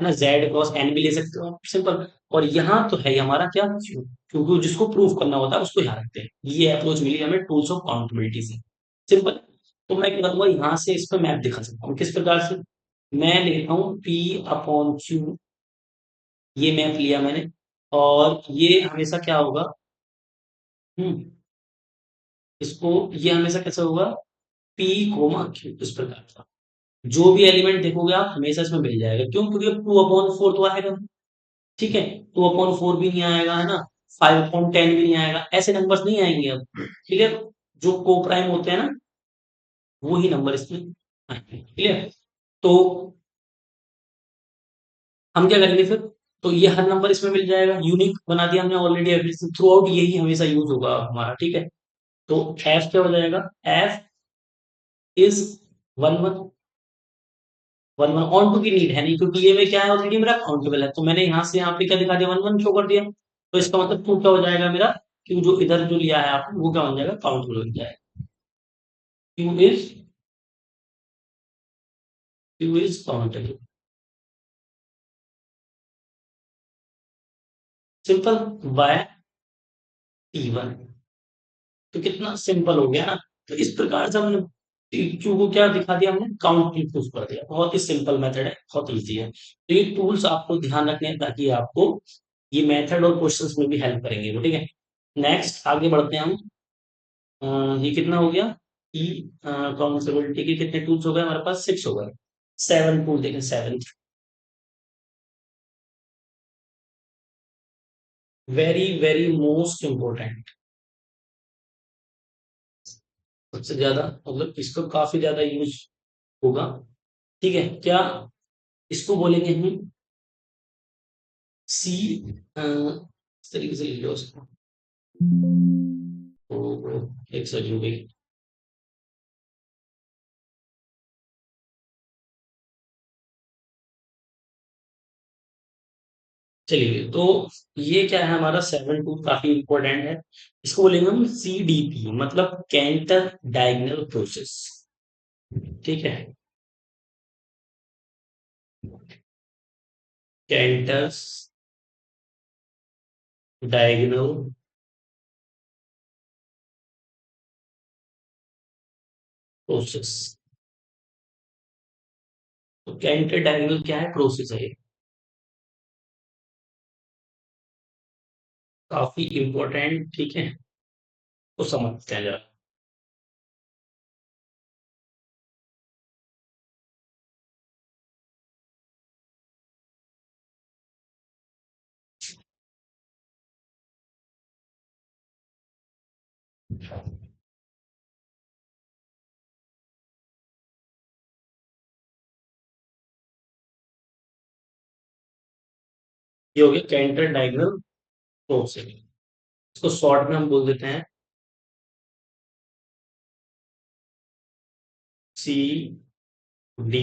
ना, जेड क्रॉस एन भी ले सकते हो सिंपल। और यहाँ तो है ही हमारा क्या? क्यू, क्योंकि जिसको प्रूफ करना होता है उसको यहाँ रखते हैं। ये अप्रोच मिली हमें टूल्स ऑफ काउंटेबिलिटी से, सिंपल। तो मैं क्या करूंगा? यहाँ से इस पर मैप दिखा सकता हूँ किस प्रकार से? मैं लेता हूँ P अपॉन Q ये मैप लिया मैंने, और ये हमेशा क्या होगा, इसको, ये हमेशा कैसा होगा, पी कोमा क्यू, इस प्रकार का। जो भी एलिमेंट देखोगे आप हमेशा इसमें मिल जाएगा, क्यों, क्योंकि 2/4 तो आएगा नहीं, ठीक है, 2/4 भी नहीं आएगा, है ना, 5/10 भी नहीं आएगा, ऐसे नंबर्स नहीं आएंगे अब, क्लियर। जो को प्राइम होते हैं ना, वो ही नंबर इसमें आएंगे, क्लियर। तो हम क्या करेंगे फिर, तो ये हर नंबर इसमें मिल जाएगा, यूनिक बना दिया हमने ऑलरेडी, एवरीथिंग थ्रू आउट यही हमेशा यूज होगा हमारा, ठीक है। तो एफ क्या हो जाएगा, एफ इज 1 1, 1 1 ऑन टू की नीड है नहीं, क्योंकि ये में क्या है, ऑलरेडी मेरा काउंटेबल है, तो मैंने यहाँ से यहाँ पे क्या दिखा दिया, 1 1 शो कर दिया, तो इसका मतलब टू क्या हो जाएगा मेरा, क्यू जो इधर जो लिया है आपने वो क्या बन जाएगा, काउंटेबल बन जाएगा, Q is, Q is countable, simple, by T1। तो कितना सिंपल हो गया ना। तो इस प्रकार से हमने क्यू को क्या दिखा दिया, हमने काउंट की प्रूफ कर दिया, बहुत ही सिंपल मेथड है, बहुत इजी है। तो ये टूल्स आपको ध्यान रखने हैं, ताकि आपको ये मेथड और क्वेश्चंस में भी हेल्प करेंगे वो, ठीक है। नेक्स्ट आगे बढ़ते हैं हम। ये कितना हो गया कि काउंटेबिलिटी के कितने टूल्स हो गए हमारे पास, 6 हो गए, 7 टूल देखें, 7, वेरी वेरी मोस्ट इंपॉर्टेंट, सबसे ज्यादा, मतलब इसको काफी ज्यादा यूज होगा, ठीक है। क्या इसको बोलेंगे हम, सी, इस तरीके से लिख लो उसको, एक सेकंड हो गई, चलिए। तो ये क्या है हमारा 7 टू, काफी इंपॉर्टेंट है। इसको बोलेंगे हम CDP, मतलब कैंटर डायगनल प्रोसेस, ठीक है, कैंटर्स डायगनल प्रोसेस। तो कैंटर डायगनल क्या है, प्रोसेस है ये, काफी इंपॉर्टेंट, ठीक है। तो समझते हैं जरा। ये हो गया कैंटर डायगनल प्रोसेस, इसको शॉर्ट में हम बोल देते हैं CDP,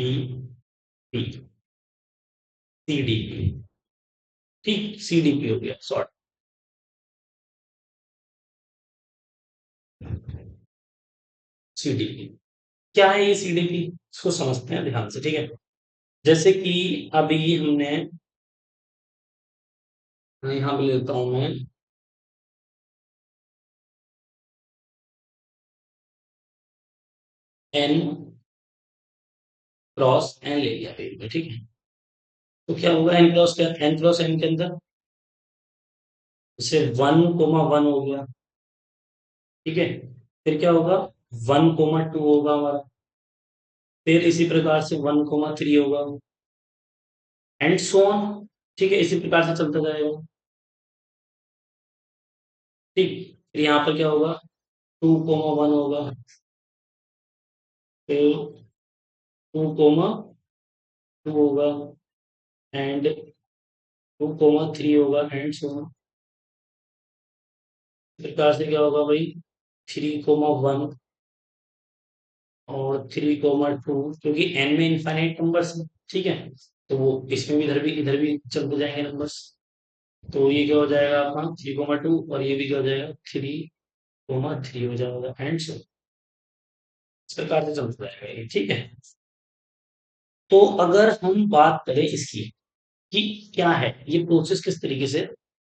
CDP, ठीक, CDP हो गया शॉर्ट, CDP। क्या है ये CDP, इसको समझते हैं ध्यान से, ठीक है। जैसे कि अभी हमने, यहाँ पे लेता हूं मैं, N क्रॉस N ले लिया पेज में, ठीक है। तो क्या होगा, N क्रॉस क्या, N क्रॉस N के अंदर जैसे 1,1 हो गया, ठीक है। फिर क्या होगा, 1,2 होगा हमारा, फिर इसी प्रकार से 1,3 होगा, एंड सो ऑन, ठीक है, इसी प्रकार से चलता जाएगा, ठीक। फिर यहाँ पर क्या होगा, 2,1 होगा, फिर 2,2 होगा, एंड 2,3 होगा, एंड सो ऑन। इस प्रकार से क्या होगा भाई, 3,1 और 3,2, क्योंकि एन में इनफाइनाइट नंबर्स है, ठीक है। तो वो इसमें भी, इधर भी चलते जाएंगे नंबर्स। तो ये क्या हो जाएगा आपका 3,2, और ये भी क्या हो जाएगा 3,3 हो जाएगा, एंड सो इस प्रकार से चलता जाएगा ये, ठीक है। तो अगर हम बात करें इसकी कि क्या है ये प्रोसेस, किस तरीके से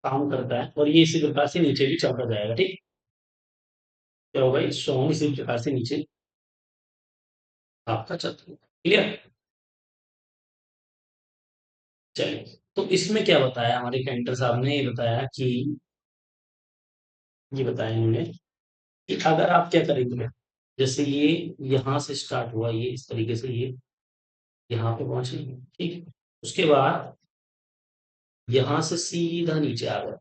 काम करता है, और ये इसी प्रकार से नीचे भी चलता जाएगा, ठीक। क्या होगा, इस सॉन्ग इसी प्रकार से नीचे आपका चलता है, क्लियर। चलिए, तो इसमें क्या बताया हमारे पेंटर साहब ने, ये बताया कि ये बताया इन्होंने कि अगर आप क्या करेंगे, जैसे ये यहाँ से स्टार्ट हुआ, ये इस तरीके से ये यहाँ पे पहुंचे, ठीक है। उसके बाद यहाँ से सीधा नीचे आ गया,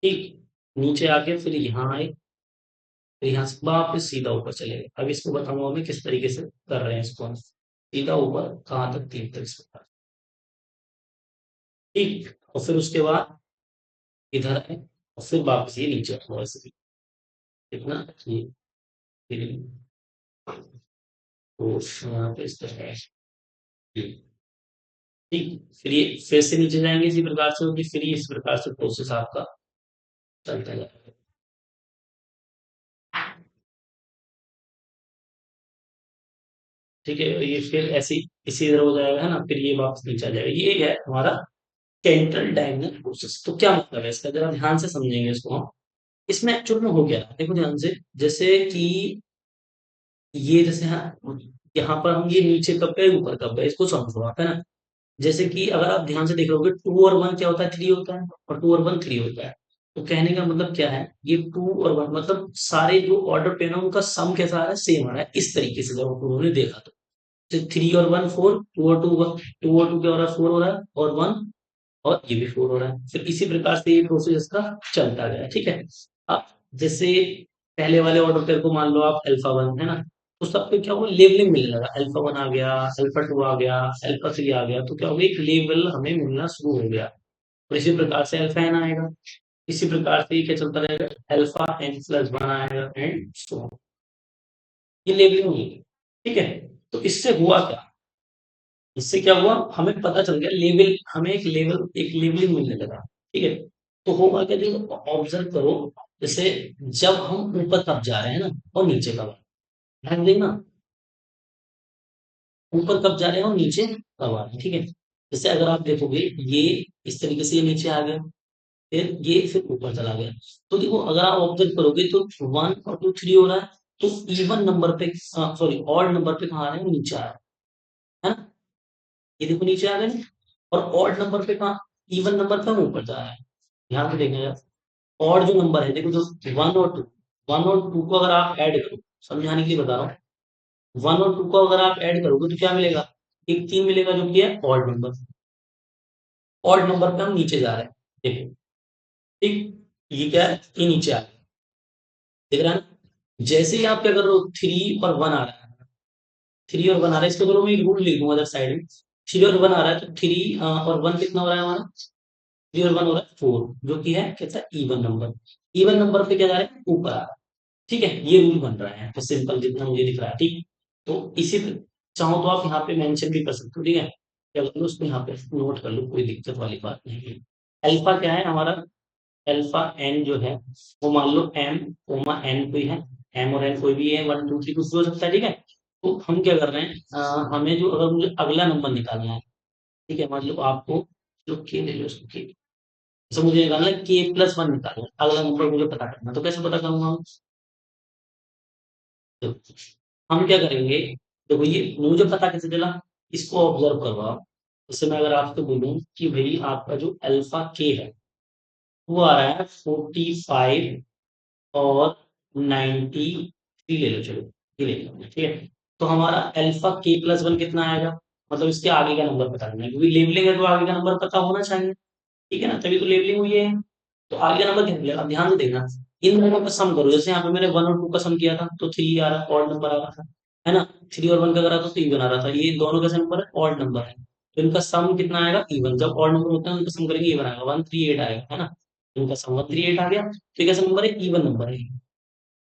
ठीक। नीचे आके फिर यहाँ आए, फिर यहाँ से वापस सीधा ऊपर चले गए। अब इसको बताऊंगा मैं किस तरीके से कर रहे हैं इसको हम। सीधा ऊपर कहाँ तक, 3 तक इस प्रकार, ठीक। और फिर उसके बाद इधर आए और फिर वापस ये नीचे हुआ ऐसे, कितना ये, फिर तो यहाँ पे इस तरह से, ठीक। फिर ये फिर से नीचे जाएंगे इसी प्रकार से होगी, फिर ये इस प्रकार से प्रोसेस आपका चलता जाएगा। ठीक है, ये फिर ऐसे इसी तरह हो जाएगा, है ना। फिर ये वापस नीचे आ जाएगा। ये है हमारा सेंट्रल डायगोनल प्रोसेस। तो क्या मतलब है इसका, जरा ध्यान से समझेंगे इसको हम। इसमें एक्चुअल में हो गया, देखो ध्यान से, जैसे कि ये जैसे यहाँ पर हम ये नीचे कब गए ऊपर कब गए, इसको समझो आप, है ना। जैसे कि अगर आप ध्यान से देख रहोगे, 2 और 1 क्या होता है, 3 होता है, और 2 और 1 3 होता है। तो कहने का मतलब क्या है, ये 2 और 1 मतलब सारे जो ऑर्डर पे ना उनका सम कैसा आ रहा है, सेम आ रहा है, इस तरीके से जब उन्होंने देखा तो। 3 और 1 4, 2 और 2 1, 2 और 2 क्या हो रहा है, 4 हो रहा है, और 1 और ये भी 4 हो रहा है। फिर इसी प्रकार से ये प्रोसेस इसका चलता गया, ठीक है। अब जैसे पहले वाले ऑर्डर पेयर को मान लो आप अल्फा 1, है ना। तो सब पे क्या हुआ, लेबलिंग मिलने लगा, अल्फा 1 आ गया, अल्फा 2 आ गया, अल्फा 3 आ गया, तो क्या हो गया, एक लेवल हमें मिलना शुरू हो गया। तो इसी प्रकार से अल्फा n आएगा, इसी प्रकार से ये क्या चलता रहेगा, अल्फा n+1 आएगा, एंड सो on। ये लेबलिंग होगी, ठीक है। तो इससे हुआ क्या, इससे क्या हुआ, हमें पता चल गया लेवल, हमें एक लेवलिंग मिलने लगा, ठीक है। तो होगा क्या, जो ऑब्जर्व करो, जैसे जब हम ऊपर कब जा रहे हैं ना, और नीचे कब आ रहे हैं, ध्यान देना, ऊपर कब जा रहे हैं और नीचे कब आ रहे हैं, ठीक है। जैसे अगर आप देखोगे, ये इस तरीके से ये नीचे आ गया, फिर ये फिर ऊपर चला गया। तो देखो अगर आप ऑब्जर्व करोगे तो 1 और 2 3 हो रहा है, तो इवन नंबर पे, सॉरी ऑड नंबर पे कहाँ आ रहे हैं, नीचे आ रहे हैं, है ना। ये देखो नीचे आ गए ना। और ऑड नंबर पे कहाँ, इवन नंबर पे हम ऊपर जा रहे हैं। ध्यान से देखना यार, ऑड जो नंबर है देखो, जो 1 और 2, 1 और 2 को अगर आप ऐड करो, समझाने के लिए बता रहा हूँ, 1 और 2 को अगर आप ऐड करोगे तो क्या मिलेगा, एक 3 मिलेगा, जो कि है ऑड नंबर। ऑड नंबर पे हम नीचे जा रहे हैं, देखो, ठीक। ये क्या है, ये नीचे आ गया, देख रहा है ना। जैसे ही आप क्या कर रहे हो, 3 और 1 आ रहा है, 3 और 1 आ रहा है, इसके बगल में एक रूल लिख दूंगा अदर साइड में। 3 और 1 आ रहा है, तो 3 और 1 कितना हो रहा है हमारा, 3 और 1 हो रहा है 4, जो कि है कैसा, इवन नंबर। इवन नंबर पे क्या जा रहा है, ऊपर आ रहा है, ठीक है। ये रूल बन रहा है, तो सिंपल जितना मुझे दिख रहा है, ठीक। तो इसी चाहो तो आप यहाँ पे मेंशन भी कर सकते हो, ठीक है। क्या कर लो, उसको यहाँ पे नोट कर लो, कोई दिक्कत वाली बात नहीं है। अल्फा क्या है हमारा, अल्फा एन जो है, वो मान लो एम कोमा एन कोई है, एम और एन कोई भी है, 1 2 3 कुछ भी हो सकता है, ठीक है। तो हम क्या कर रहे हैं, हमें जो अगर मुझे अगला नंबर निकालना है, ठीक है, मान लो आपको, जो के ले लो उसको के, जैसे मुझे निकालना है k+1 निकालना है, अगला नंबर मुझे पता करना है, तो कैसे पता करूंगा हम, तो हम क्या करेंगे, देखो ये मुझे पता कैसे चला, इसको ऑब्जर्व करो आप। जैसे मैं अगर आपको बोलूं कि भाई आपका जो अल्फा के है, वो आ रहा है 45 और 93 ले लो, चलो ये ले लो, ठीक है। तो हमारा अल्फा k+1 कितना आएगा, मतलब इसके आगे का नंबर पता करना है, क्योंकि लेबलिंग है तो आगे का नंबर पता होना चाहिए, ठीक है ना, तभी तो लेबलिंग हुई है। तो आगे का नंबर क्या निकलेगा, अब ध्यान से देखना, इन दोनों का सम करो। जैसे यहाँ पे मैंने 1 और 2 का सम किया था, तो 3 आ रहा, ऑड नंबर आ रहा था, है ना। 3 और 1 का करा था तो इवन आ रहा था, ये दोनों कैसे नंबर है, ऑड नंबर है। तो इनका सम कितना आएगा, इवन। जब ऑड नंबर होता है उनका सम करेंगे इवन आएगा, 138 आएगा, है ना। इनका सम 138 आ गया, तो ये कैसा नंबर है, इवन नंबर है।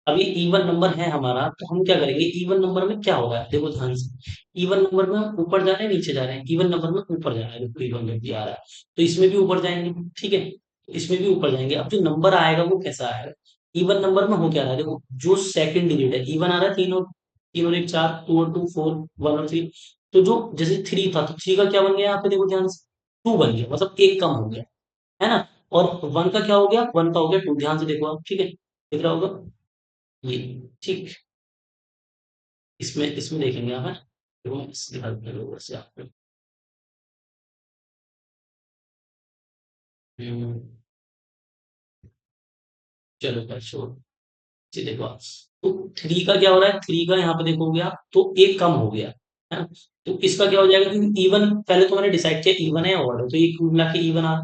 अब ये इवन नंबर है हमारा, तो हम क्या करेंगे, इवन नंबर में क्या होगा, देखो ध्यान से, इवन नंबर में हम ऊपर जा रहे हैं नीचे जा रहे हैं, इवन नंबर में ऊपर जा रहा है, देखो इवन जब भी आ रहा है, तो इसमें भी ऊपर जाएंगे, ठीक है। तो इसमें भी ऊपर जाएंगे। अब जो नंबर आएगा वो कैसा आएगा, इवन नंबर में हो क्या रहा है, देखो जो सेकंड डिजिट है, इवन आ रहा है, 3 और 1 4, 2 और 2 4, 1 और 3। तो जो जैसे 3 था, तो 3 का क्या बन गया यहाँ पे, देखो ध्यान से, 2 बन गया, मतलब एक कम हो गया, है ना। और 1 का क्या हो गया, 1 का हो गया 2, ध्यान से देखो आप, ठीक है, दिख रहा होगा ये, ठीक। इसमें इसमें देखेंगे आप, है। देखो मैं इसकी हेल्प करूंगा से आपको। हम्म, चलो कर छोड़। जी देखो आप, तो थ्री का क्या हो रहा है, थ्री का यहाँ पे देखोगे आप तो एक कम हो गया है ना। तो इसका क्या हो जाएगा, क्योंकि इवन पहले तो मैंने डिसाइड किया इवन है ऑड है, तो ये कुल मिला के इवन आ।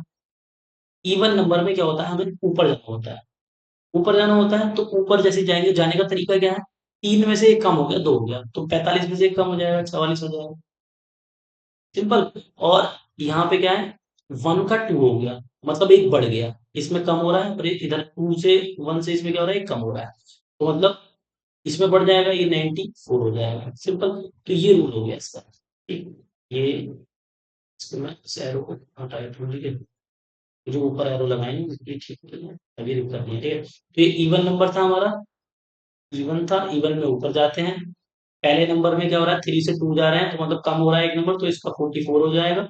इवन नंबर में क्या होता है, हमें ऊपर जाना होता है। ऊपर जाना होता है तो ऊपर जैसे जाएंगे, जाने का तरीका क्या है, तीन में से एक कम हो गया, दो हो गया, तो 45 में से एक कम हो जाएगा, 44 हो जाएगा। सिंपल। और यहाँ पे क्या है, वन का टू हो गया, मतलब एक बढ़ गया, इसमें कम हो रहा है और इधर टू से, वन से इसमें क्या हो रहा है, एक कम हो रहा है। तो मतलब इसमें बढ़ जाएगा, ये 94 हो जाएगा, सिंपल। तो ये रूल हो गया इसका। ठीक। ये इसको मैं इस एरो को हटा दूं, ठीक है। जो ऊपर एरो लगाएंगे ये ठीक नहीं है, अभी दिक्कत नहीं है, ठीक है। तो ये इवन नंबर था हमारा, इवन था, इवन में ऊपर जाते हैं। पहले नंबर में क्या हो रहा है, थ्री से टू जा रहे हैं, तो मतलब कम हो रहा है एक नंबर, तो इसका 44 हो जाएगा।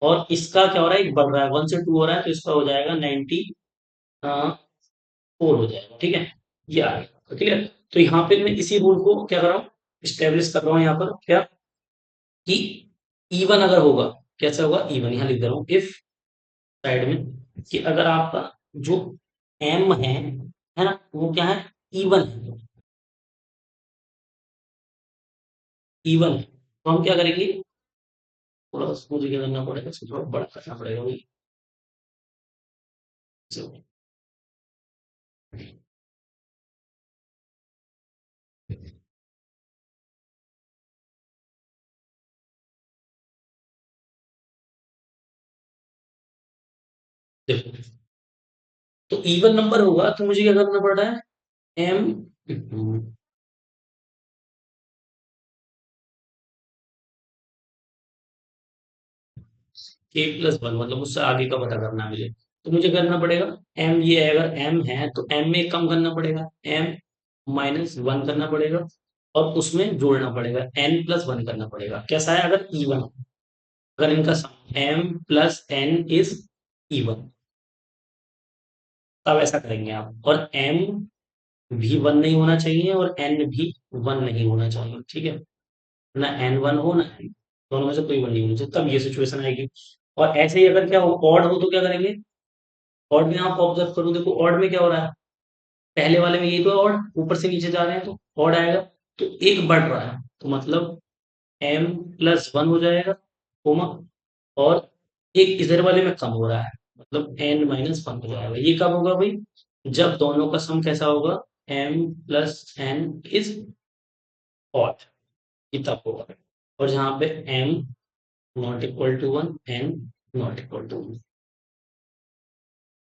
और इसका क्या हो रहा है, एक बढ़ रहा है, वन से टू हो रहा है, तो इसका हो जाएगा 94 हो जाएगा, ठीक है। ये आ गया, क्लियर। तो यहाँ पे मैं इसी रूल को क्या कर रहा हूँ, स्टेब्लिश कर रहा हूँ यहाँ पर, क्या कि इवन अगर होगा, कैसा होगा, इवन यहाँ लिख दे रहा हूँ, इफ साइड में, कि अगर आपका जो एम है ना, वो क्या है, इवन है, इवन है, तो हम क्या करेंगे, थोड़ा मुझे क्या करना पड़ेगा, इसको थोड़ा बड़ा करना पड़ेगा वही। चलो, देखो, तो इवन नंबर होगा तो मुझे क्या करना पड़ रहा है, एम ए प्लस वन, मतलब उससे आगे का पता करना है मुझे। तो मुझे करना पड़ेगा, एम ये है, अगर एम है तो एम में कम करना पड़ेगा, एम माइनस वन करना पड़ेगा, और उसमें जोड़ना पड़ेगा, एन प्लस वन करना पड़ेगा, कैसा है अगर इवन, अगर इनका sum M plus N is even, तब ऐसा करेंगे आप। और एम भी वन नहीं होना चाहिए और एन भी वन नहीं होना चाहिए, ठीक है। ना एन वन हो ना एन, दोनों में से कोई वन नहीं होना चाहिए, तब ये सिचुएशन आएगी। और ऐसे ही अगर क्या हो, ऑड हो तो क्या करेंगे, ऑड में आप ऑब्जर्व करो, देखो ऑड में क्या हो रहा है, पहले वाले में ये तो ऑड, ऊपर से नीचे जा रहे हैं तो ऑड आएगा, तो एक बढ़ रहा है, तो मतलब एम प्लस वन हो जाएगा, कोमा, और एक इधर वाले में कम हो रहा है, मतलब एन माइनस वन हो जाएगा। ये कब होगा भाई, जब दोनों का सम कैसा होगा, m plus N is odd, ये तब होगा। और जहां पे m not equal to one, n not equal to one,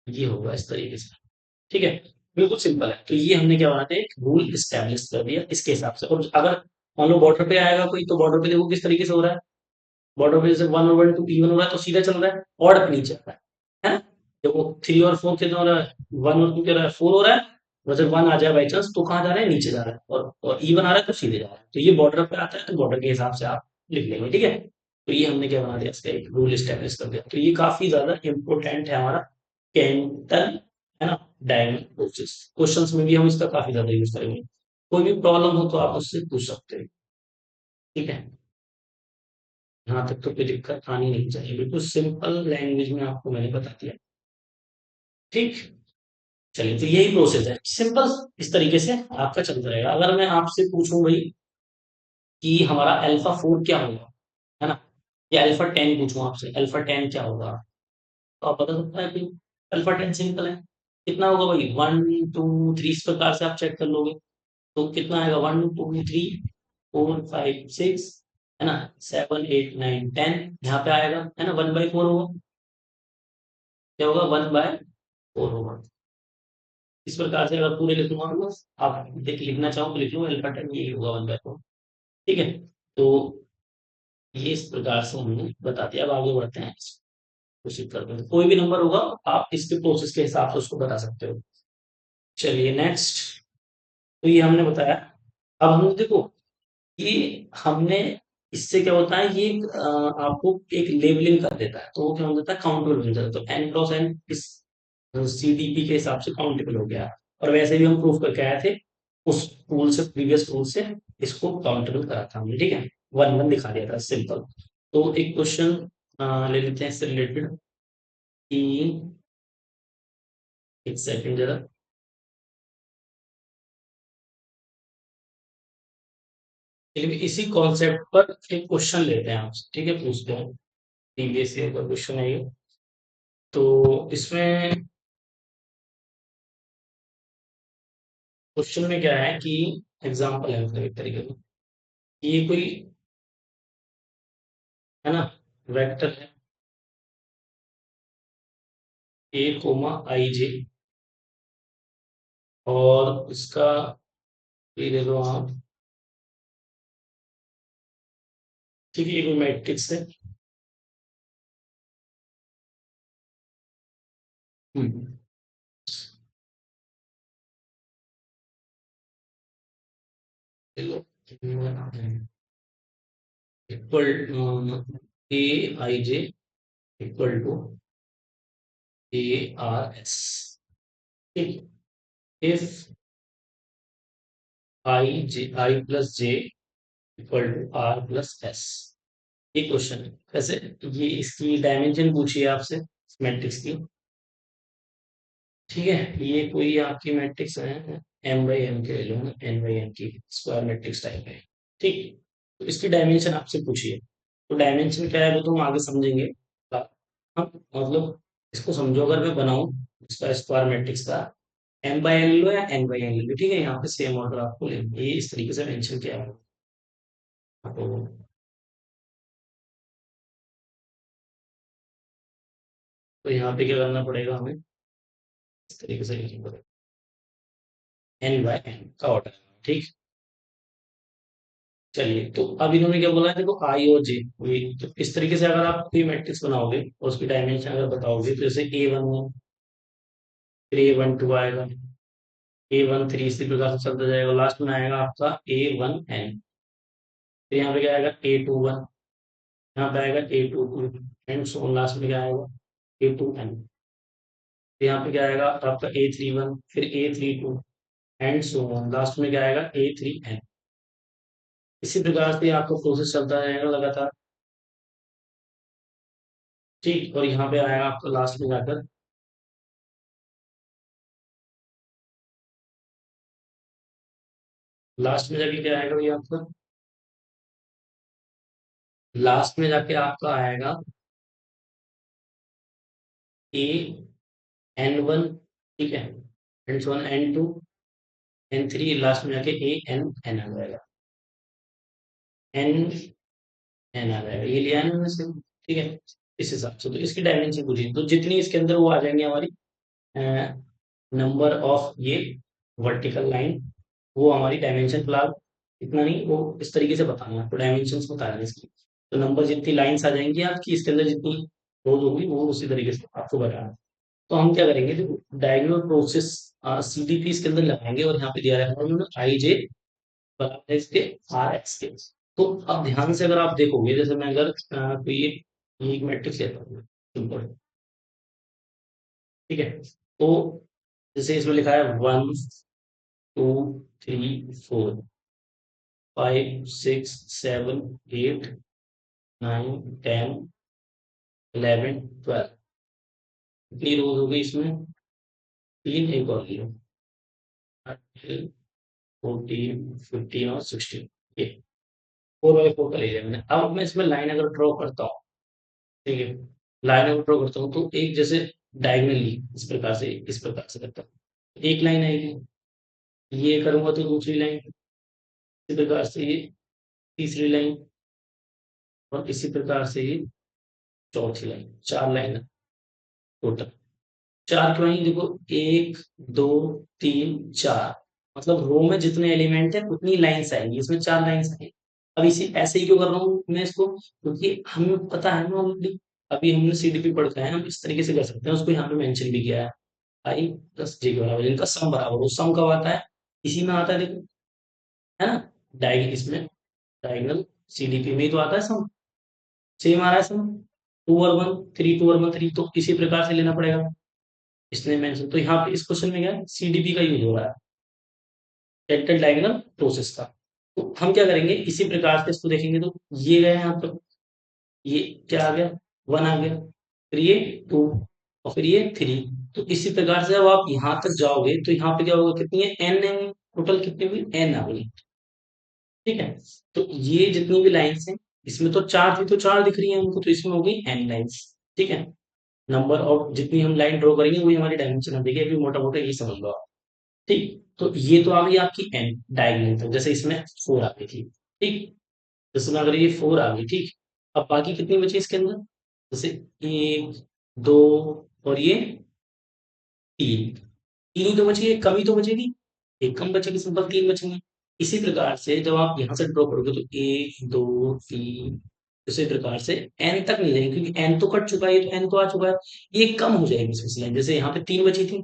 ये होगा इस तरीके से, ठीक है। बिल्कुल सिंपल है, तो ये हमने क्या बना दिया, एक रूल स्टैब्लिश कर दिया इसके हिसाब से। और अगर मान लो बॉर्डर पे आएगा कोई, तो बॉर्डर पे देखो किस तरीके से हो रहा है, बॉर्डर पे जैसे वन और वन टू इवन हो रहा है तो सीधा चल रहा है, ऑड पे नहीं चल रहा है। देखो थ्री और फोर कितना हो रहा है, वन और टू क्या हो रहा है, फोर हो रहा है, और जब वन आ जाए बाई चांस तो कहाँ जा रहा है, नीचे जा रहा है, और इवन आ रहा है तो सीधे जा रहा है, तो ये बॉर्डर पे आता है, तो बॉर्डर के हिसाब से आप लिख लेंगे, ठीक है। तो ये हमने क्या बना दिया, इसका एक रूल स्टेब्लिश कर दिया, तो ये काफी ज्यादा इंपॉर्टेंट है हमारा कैंटल, है ना, डायमंड प्रोसेस, क्वेश्चंस में भी हम इसका काफी ज्यादा यूज करेंगे। कोई भी प्रॉब्लम हो तो आप उससे पूछ सकते हैं, ठीक है। यहाँ तक तो कोई दिक्कत आनी नहीं चाहिए, बिल्कुल सिंपल लैंग्वेज में आपको मैंने बता दिया, ठीक। चलिए, तो यही प्रोसेस है, सिंपल इस तरीके से आपका चलता रहेगा। अगर मैं आपसे पूछूं भाई कि हमारा अल्फा 4 क्या होगा, है ना, या अल्फा 10 पूछूं आपसे, अल्फा 10 क्या होगा, तो आप बता सकते हैं कि अल्फा 10 सिंपल है, कितना होगा भाई, वन टू थ्री, इस प्रकार से आप चेक कर लोगे, तो कितना आएगा, one two three four five six, है ना, सेवन एट नाइन टेन, यहाँ पे आएगा, है ना, वन बाई फोर होगा, क्या होगा, वन बाय फोर होगा। इस प्रकार से अगर पूरे लिखूंगा तो आप देख लिखना चाहो तो लिख लो, अल्फा 10 ये होगा, वन बाय फोर, ठीक है। तो ये इस प्रकार से हमने बता दिया, अब आगे बढ़ते हैं, कोशिश करते हैं, कोई भी नंबर होगा आप इसके प्रोसेस के हिसाब से उसको बता सकते हो। चलिए नेक्स्ट, तो ये हमने बताया। अब हम देखो, ये हमने, इससे क्या होता है, ये आपको एक लेबलिंग कर देता है, तो वो क्या हो जाता है, काउंटेबल बन जाता है, तो एन क्रॉस एन इस सीडीपी के हिसाब से काउंटेबल हो गया। और वैसे भी हम प्रूफ करके आए थे, उस टूल से, प्रीवियस टूल से इसको काउंटेबल करा था हमने, ठीक है, वन वन दिखा दिया था, सिंपल। तो एक क्वेश्चन ले लेते हैं इससे रिलेटेड, ई, एक सेकंड जरा। चलिए इसी कॉन्सेप्ट पर एक क्वेश्चन लेते हैं आपसे, ठीक है, पूछते हैं। प्रीवियस ईयर का क्वेश्चन है ये। तो इसमें क्वेश्चन में क्या है कि एग्जांपल है, मतलब एक तरीके का, ये कोई है ना, वेक्टर है ए कोमा आई जे, और इसका ये दे दो आप, ठीक है, ये कोई मैट्रिक्स है। Hmm, equal A I J equal to A R S, ठीक। If I plus J equal to R plus S, ये क्वेश्चन है। वैसे ये इसकी डायमेंशन पूछी है आपसे मैट्रिक्स की, ठीक है। ये कोई आपकी मैट्रिक्स है, एम बाई एम के ले लो ना, एन बाई एम की स्क्वायर मैट्रिक्स टाइप है, ठीक। तो इसकी डायमेंशन आपसे पूछी है, तो डायमेंशन क्या है वो तो हम आगे समझेंगे। हम मतलब इसको समझो, अगर मैं बनाऊं इसका स्क्वायर मैट्रिक्स का, एम बाई एन लो या एन बाई एन लो, ठीक है, यहाँ पे सेम ऑर्डर आपको लेना है। ये इस तरीके से मेंशन किया है। तो यहाँ पे क्या करना पड़ेगा हमें, इस तरीके से लिखना पड़ेगा, एन बाई एन का ऑर्डर, ठीक। चलिए, तो अब इन्होंने क्या बोला है, देखो आई और जे, तो इस तरीके से अगर आप कोई मैट्रिक्स बनाओगे और उसकी डायमेंशन अगर बताओगे, तो जैसे ए वन है, फिर ए वन टू आएगा, ए वन थ्री, इसी प्रकार से चलता जाएगा, लास्ट में आएगा आपका ए वन एन। फिर यहाँ पे क्या आएगा, ए टू वन, यहाँ पे आएगा A two two, and so last में क्या आएगा, ए टू एन। फिर यहाँ पे क्या आएगा आपका ए थ्री वन, फिर A three two, and so on, last में क्या आएगा ए थ्री एन। इसी प्रकार से आपका प्रोसेस चलता रहेगा लगातार, ठीक। और यहाँ पे आएगा आपका लास्ट में जाकर, लास्ट में जाके क्या आएगा भैया आपका, लास्ट में जाके आपका आएगा ए एन वन, ठीक है, and so on n to, n three, last में जाके ए एन एन आ जाएगा, एन एन आ जाएगा, ये लिया है ना हमने से, ठीक है। इस हिसाब से तो इसकी डायमेंशन पूछी, तो जितनी इसके अंदर वो आ जाएंगे हमारी नंबर ऑफ ये वर्टिकल लाइन, वो हमारी डायमेंशन फिलहाल इतना नहीं, वो इस तरीके से बताना है, तो डायमेंशन बताना है इसकी। तो नंबर जितनी लाइंस आ जाएंगी आपकी इसके अंदर, जितनी रोज होगी, वो उसी तरीके से आपको बताना है। तो हम क्या करेंगे, देखो डायगोनल प्रोसेस सीडीपी इसके अंदर लगाएंगे, और यहाँ पे दिया रहेगा उन्होंने आई जे बराबर है इसके आर एक्स के। तो अब ध्यान से अगर आप देखोगे, जैसे मैं अगर कोई एक मैट्रिक्स लेता हूँ सिंपल, ठीक है, तो जैसे इसमें लिखा है one two three four five six seven eight nine ten eleven twelve, कितनी रोज हो गई इसमें, तीन, एक और जीरो, 14 15 और 16, ये 4 बाई 4 का ले लिया मैंने। अब मैं इसमें लाइन अगर ड्रॉ करता हूँ, ठीक है, लाइन अगर ड्रॉ करता हूँ तो एक जैसे डायगनली इस प्रकार से करता हूँ, एक लाइन आएगी, ये करूंगा तो दूसरी लाइन, इसी प्रकार से ये तीसरी लाइन, और इसी प्रकार से ये चौथी लाइन, चार लाइन टोटल। चार क्यों आई, देखो एक दो तीन चार, मतलब रो में जितने एलिमेंट है उतनी लाइंस आएंगी, इसमें चार लाइंस आएंगी। अब इसी ऐसे ही क्यों कर रहा हूँ मैं इसको, क्योंकि हमें पता है ना ऑलरेडी, अभी हमने सीडीपी पढ़ा है, हम इस तरीके से कर सकते हैं, उसको यहाँ पे मेंशन भी किया है, आई प्लस जे के बराबर, इनका सम बराबर हो, सम कब आता है, इसी में आता है, देखो, है ना, डायगनल इसमें, डायगनल सीडीपी में ही तो आता है सम, सेम आ रहा है सम, टू और वन थ्री, टू और वन थ्री, तो इसी प्रकार से लेना पड़ेगा। इसने मेंशन, तो यहाँ पे इस क्वेश्चन में क्या है, सीडीपी का यूज हो रहा है, सेंट्रल डायगोनल प्रोसेस का। तो हम क्या करेंगे, इसी प्रकार से इसको देखेंगे, तो ये गया यहाँ पर, ये क्या आ गया, वन आ गया, फिर ये टू, और फिर ये 3। तो इसी प्रकार से अब आप यहाँ तक जाओगे तो यहाँ पे क्या होगा, कितनी है, एन टोटल कितनी हुई, एन आ गई। ठीक है। तो ये जितनी भी लाइन्स हैं, इसमें तो चार थी तो चार दिख रही है हमको, तो इसमें हो गई एन लाइन्स। ठीक है। नंबर ऑफ जितनी हम लाइन ड्रॉ करेंगे वही हमारी डायमेंशन हो जाएगी, अभी मोटा मोटा ये समझ लो आप। ठीक। तो ये तो आ गई आपकी एन डायगोनल तक, जैसे इसमें 4 आ गई थी। ठीक। जैसे में अगर ये 4 आ गई, ठीक। अब बाकी कितनी बची इसके अंदर, जैसे 1 2 और ये 3। 3 ही तो बची है, कम ही तो बचेगी, एक कम बचेगी, सिंपल 3 बचेंगे। इसी प्रकार से जब आप यहाँ से ड्रॉ करोगे तो 1 2 3, इसी प्रकार से एन तक नहीं जाएंगे, क्योंकि एन तो कट चुका है, ये तो एन तो आ चुका है। ये कम हो जाएगी इसमें से लाइन, जैसे यहाँ पे 3 बची थी,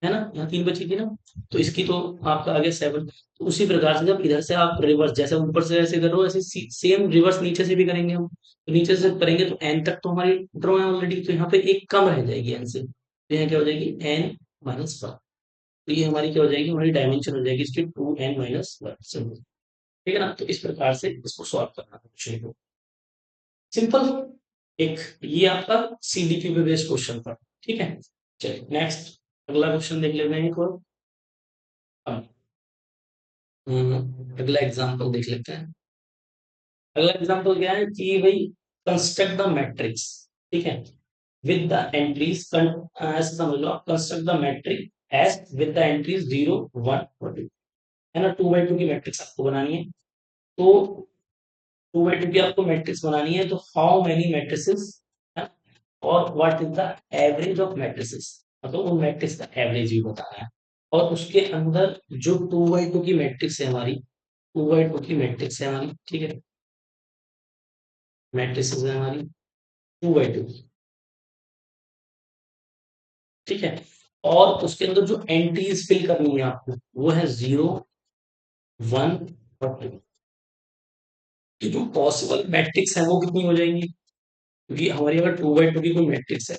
है ना, यहाँ 3 बची थी ना, तो इसकी तो आपका आ गया 7। तो उसी प्रकार से जब इधर से आप रिवर्स, जैसे ऊपर से ऐसे करो, ऐसे सेम रिवर्स नीचे से भी करेंगे हम, तो नीचे से करेंगे तो एन तक तो हमारी ड्रॉ है ऑलरेडी, तो यहाँ पे एक कम रह जाएगी एन से, तो यहाँ क्या हो जाएगी, एन माइनस 1। तो ये हमारी क्या हो जाएगी, हमारी डायमेंशन हो जाएगी इसकी 2n-1 सिंपल। ठीक है ना, तो इस प्रकार से इसको सॉल्व करना है क्वेश्चन को, सिंपल। एक ये आपका सीडीपी पे बेस्ड क्वेश्चन था। ठीक है। चलिए नेक्स्ट, अगला क्वेश्चन देख लेते हैं एक और। हाँ, अगला एग्जांपल देख लेते हैं। अगला एग्जांपल क्या है कि भाई, कंस्ट्रक्ट द मैट्रिक्स। ठीक है। विद द एंट्रीज, ऐसे समझ लो आप, construct the matrix S with the entries 0 1 और 2, है ना, 2 by 2 की मैट्रिक्स आपको बनानी है। तो 2 by 2 की आपको मैट्रिक्स बनानी है, तो हाउ मेनी मैट्रिसेस, और what is the average of matrices, मतलब उन मैट्रिक्स का एवरेज भी बताना है। और उसके अंदर जो 2 by 2 की मैट्रिक्स है हमारी, 2 by 2 की मैट्रिक्स है हमारी, ठीक है, मैट्रिसेस है हमारी 2 by 2। ठीक है। और उसके अंदर जो एंट्रीज फिल करनी है आपको, वो है 0 1 और 2। ये जो पॉसिबल मैट्रिक्स है वो कितनी हो जाएंगी, क्योंकि हमारी अगर 2 by 2 की कोई मैट्रिक्स है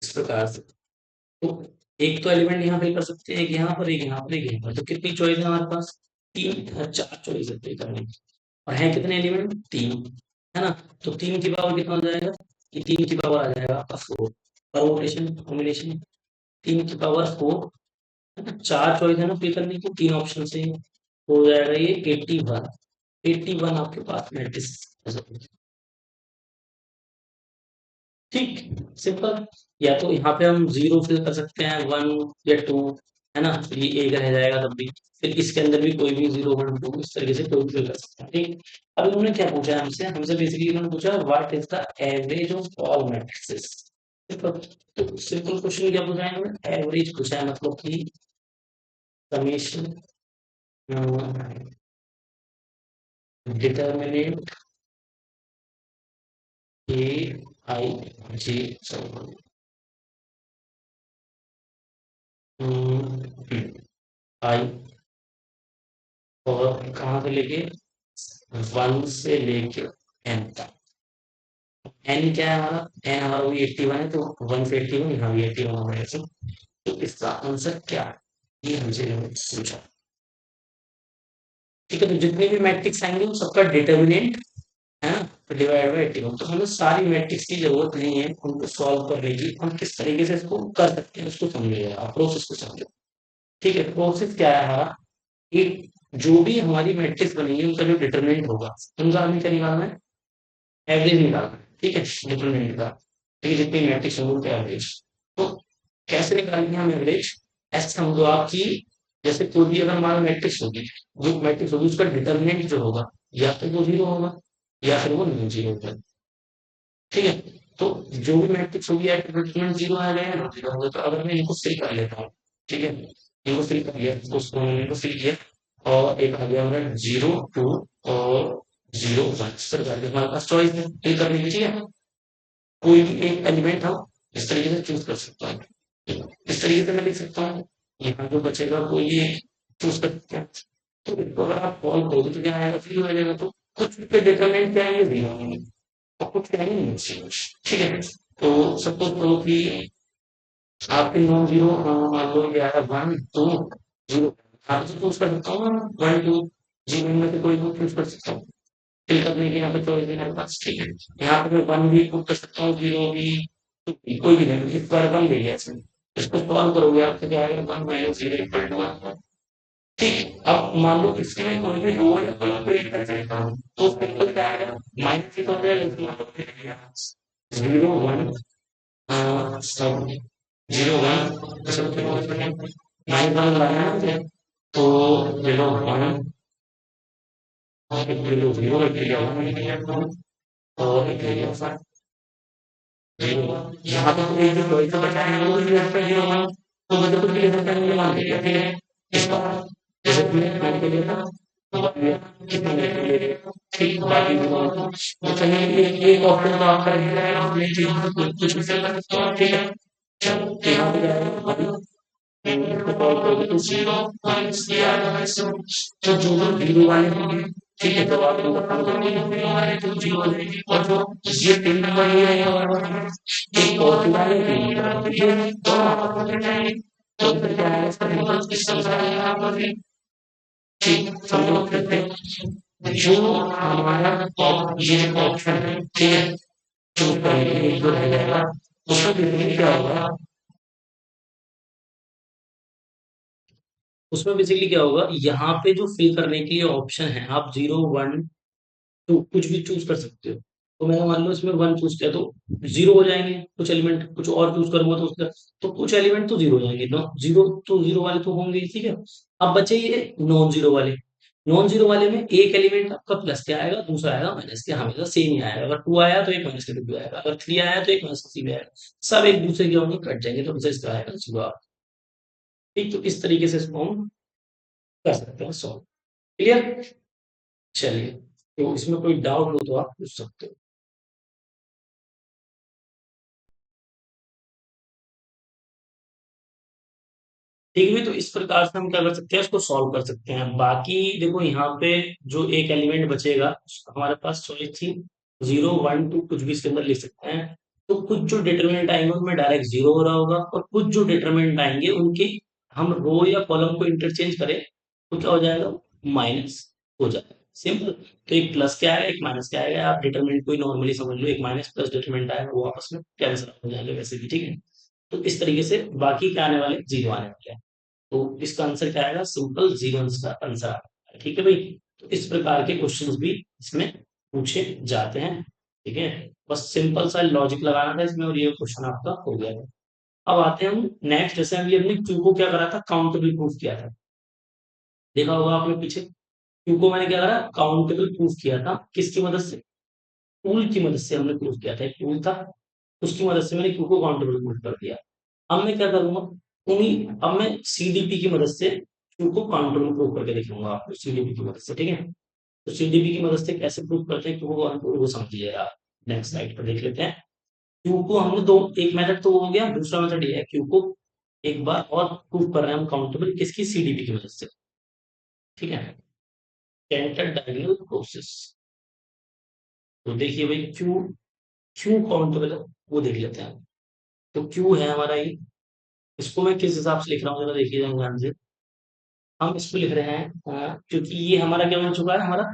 इस प्रकार से, तो एक तो एलिमेंट यहाँ फिल कर सकते हैं, एक यहाँ पर, एक यहाँ पर, एक यहाँ पर, तो कितनी चॉइस है हमारे पास, 4 चॉइस है फिल करने की। और है कितने एलिमेंट, 3, है ना। तो 3 की पावर कितना हो जाएगा, कि 3 की पावर आ जाएगा आपका 4, परमुटेशन कॉम्बिनेशन, 3 की पावर 4, है ना। 4 चॉइस है ना फिल करने की, 3 ऑप्शन से हो जाएगा ये 81। 81 आपके पास मैट्रिक्स। ठीक, सिंपल। या तो यहाँ पे हम 0 फिल कर सकते हैं, 1 या 2, है ना, तो ये एक रह जाएगा तब भी। फिर इसके अंदर भी कोई भी 0 1 2 इस तरीके से कोई भी फिल कर सकते हैं। ठीक। अब उन्होंने क्या पूछा है हमसे, बेसिकली उन्होंने पूछा what is the average of all matrices. Simple. तो सिंपल क्वेश्चन क्या पूछा है हमें, एवरेज पूछा है, मतलब कि समेशन डिटर्मिनेंट ए आई जे आई, और कहाँ से लेके, 1 से लेके एन तक। एन क्या है हमारा, एन हमारा भी 81 है, तो 1 से 81, यहाँ भी 81 हो गया। तो इसका आंसर क्या है, ये हमसे पूछा। ठीक है। तो जितने भी मैट्रिक्स आएंगे वो सबका डिटर्मिनेंट, है ना, तो डिवाइड बाय 81। तो हमें सारी मैट्रिक्स की जरूरत नहीं है उनको सॉल्व करने की, हम किस तरीके से इसको कर सकते हैं उसको समझिएगा, आप प्रोसेस को समझो। ठीक है। प्रोसेस क्या है हमारा, एक जो भी हमारी मैट्रिक्स बनेगी उनका जो डिटरमिनेंट होगा, उनका हमें क्या निकालना है, एवरेज निकालना है। ठीक है, डिटरमिनेंट का। ठीक है, जितनी मैट्रिक्स होंगे उनका एवरेज। तो कैसे निकालेंगे हम एवरेज, ऐसे समझो आपकी, जैसे कोई भी अगर हमारा मैट्रिक्स होगी, जो मैट्रिक्स होगी उसका डिटरमिनेंट जो होगा, या तो वो 0 होगा या फिर वो नहीं 0 होगा। ठीक है। तो जो भी मैट्रिक्स होगी या डिटरमिनेंट 0 आ गया या 0 होगा, तो अगर मैं इनको फिल कर लेता हूँ, ठीक है, इनको फिल कर लिया, इनको फिल किया, और एक आ गया हमारा 0 2 और 0 1, इस प्रकार के हमारे पास चॉइस है फिल करने की। ठीक है। कोई भी एक एलिमेंट हम इस तरीके से चूज कर सकता हूँ, इस तरीके से मैं लिख सकता हूँ, यहाँ जो बचेगा वो ये चूज कर सकते हैं। तो इसको अगर आप कॉल करोगे तो क्या आएगा, फ्री हो जाएगा। तो कुछ के डिटरमिनेंट क्या आएंगे, 0 आएंगे, और कुछ क्या आएंगे, नहीं। ठीक है। तो सपोज करो कि आपके नॉन जीरो, मान लो ये आया 1 2 0, आप तो चूज कर सकता हूँ ना, 1 2 0 में से कोई भी चूज कर सकता हूँ, फिल करने के यहाँ पे चॉइस है मेरे पास। ठीक है। यहाँ पे मैं 1 भी पुट कर सकता हूँ, 0 भी, तो कोई भी नहीं, स्क्वायर वन ले लिया इसमें, इसको सॉल्व करोगे आपसे क्या आएगा, one minus zero equal to one. ठीक, अब मान लो इसमें कोई भी रो या कॉलम को एक कर देता हूँ, तो सिंपल क्या आएगा, माइनस ही तो हो जाएगा, इसमें मतलब क्या लिया, जीरो वन, सब जीरो वन, सब नाइन वन लाना है मुझे, तो जीरो वन, जीरो जीरो लिख लिया, वन लिख लिया, और लिख लिया फाइव, जीरो यहाँ पे तो एक जो चॉइस बचा है वो भी इसका जीरो वन, तो मुझे कुछ भी ले सकता है, मान लिया, ठीक है, इसका जैसे तुमने मान के लिया था, तो वन लिया, कितने मिनट में ले लिया, ठीक, बाकी जीरो वन, तो चलिए एक ऑप्शन तो आपका रह जाएगा, हमने चीज कुछ भी कर सकते हो, ठीक है, चलो तो यहाँ पे जाएगा वन, इसको कॉल करोगे तो जीरो माइनस दिया है, तो जो जो जीरो वाले होंगे, ठीक है, जब आप इनको कम करोगे तो जीरो वाले तो जीरो हो जाएंगे, और जो ये तीन नंबर ये रहेगा बराबर, एक पॉजिटिव वाले तीन नंबर ये दोनों आपस में कट जाएंगे, तो फिर क्या आएगा इसका रिजल्ट किस तरह से आएगा आपस में, ठीक, समझो फिर से जो हमारा ये ऑप्शन है, ठीक है, चूज करने के लिए जो रह जाएगा, उसमें बेसिकली क्या होगा, उसमें बेसिकली क्या होगा, यहाँ पे जो फिल करने के लिए ऑप्शन है, आप जीरो वन टू कुछ भी चूज कर सकते हो, तो मैंने मान लो इसमें वन चूज किया तो जीरो हो जाएंगे कुछ एलिमेंट, कुछ और चूज करूंगा तो उसका, तो कुछ एलिमेंट तो जीरो हो जाएंगे, नो जीरो तो जीरो वाले तो होंगे ही, ठीक है। अब बचे ये नॉन जीरो वाले, नॉन जीरो वाले में एक एलिमेंट आपका प्लस के आएगा, दूसरा आएगा माइनस के, हमेशा सेम ही आएगा, अगर टू आया तो एक माइनस के टू आएगा, अगर थ्री आया तो एक माइनस का थ्री आएगा, सब एक दूसरे के होंगे, कट जाएंगे, तो आंसर इसका आएगा जीरो। ठीक, तो इस तरीके से इसको हम कर सकते हैं सॉल्व। क्लियर, चलिए, तो इसमें कोई डाउट हो तो आप पूछ सकते हो। ठीक है, तो इस प्रकार से हम क्या कर सकते हैं, इसको सॉल्व कर सकते हैं। बाकी देखो यहाँ पे जो एक एलिमेंट बचेगा, हमारे पास चॉइस थी जीरो वन टू, कुछ भी इसके अंदर लिख सकते हैं, तो कुछ जो डिटरमिनेंट आएंगे उनमें डायरेक्ट जीरो हो रहा होगा, और कुछ जो डिटरमिनेंट आएंगे उनकी हम रो या कॉलम को इंटरचेंज करें तो क्या हो जाएगा, माइनस हो जाएगा, सिंपल। तो एक प्लस क्या आएगा, एक माइनस क्या आएगा, आप डिटरमिनेंट को ही नॉर्मली समझ लो, एक माइनस प्लस डिटरमिनेंट आएगा, वो आपस में कैंसिल हो जाएंगे वैसे भी, ठीक है। तो इस तरीके से बाकी क्या आने वाले, जीरो आने वाले हैं, तो इसका आंसर क्या आएगा, सिंपल जीरो का आंसर आएगा, ठीक है भाई। तो इस प्रकार के क्वेश्चंस भी इसमें पूछे जाते हैं, ठीक है, बस सिंपल सा लॉजिक लगाना था इसमें, और ये क्वेश्चन आपका हो गया था। अब आते हैं हम नेक्स्ट, जैसे अभी हमने क्यू को क्या करा था, काउंटेबल प्रूफ किया था, देखा होगा आपने पीछे, क्यू को मैंने क्या करा, काउंटेबल प्रूफ किया था, किसकी मदद से, टूल की मदद से हमने प्रूफ किया था, एक टूल था, उसकी मदद से मैंने क्यू को काउंटेबल प्रूफ कर दिया। अब मैं क्या करूंगा, उन्हीं अब मैं सीडीपी की मदद से क्यू को काउंटेबल प्रूफ करके दिखाऊंगा आपको, सीडीपी की मदद से, ठीक है। तो सीडीपी की मदद से कैसे प्रूफ करते हैं क्यू को काउंटेबल, वो समझिए आप, नेक्स्ट स्लाइड पर देख लेते हैं। क्यू को हमने दो, एक मेथड तो हो गया, दूसरा मेथड ये है, क्यू को एक बार और प्रूफ कर रहे हैं हम काउंटेबल, किसकी, सीडीपी की मदद से, ठीक है, कैंटर डायगोनल प्रोसेस। तो देखिए भाई, क्यू क्यू काउंटेबल है, वो देख लेते हैं। तो क्यू है हमारा ये, इसको मैं किस हिसाब से लिख रहा हूँ जरा देखिए ध्यान से, हम इसको लिख रहे हैं, क्योंकि ये हमारा क्या बन चुका है, हमारा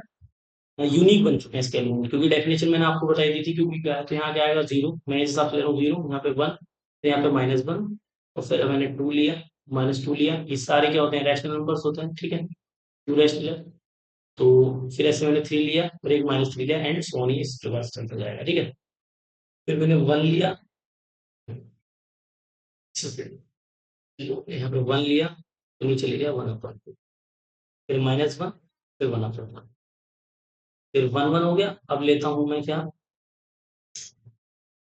यूनिक बन चुके हैं इसके एलिमेंट, क्योंकि डेफिनेशन मैंने आपको बताई दी थी, क्योंकि क्या है, तो यहाँ क्या आएगा जीरो, मैं इस हिसाब से ले रहा हूँ जीरो, यहाँ पे वन, तो यहाँ पे माइनस वन, और फिर मैंने टू लिया, माइनस टू लिया, ये सारे क्या होते हैं, रैशनल नंबर्स होते हैं, ठीक है, टू रैशनल है, तो फिर ऐसे मैंने थ्री लिया और एक माइनस थ्री लिया, एंड सो ऑन, इस प्रकार से चलता जाएगा, ठीक है। फिर मैंने वन लिया, यहाँ पे वन लिया, तो नीचे ले लिया वन अपॉन टू, फिर माइनस वन, फिर वन अपॉन वन, फिर वन वन हो गया, अब लेता हूं मैं क्या,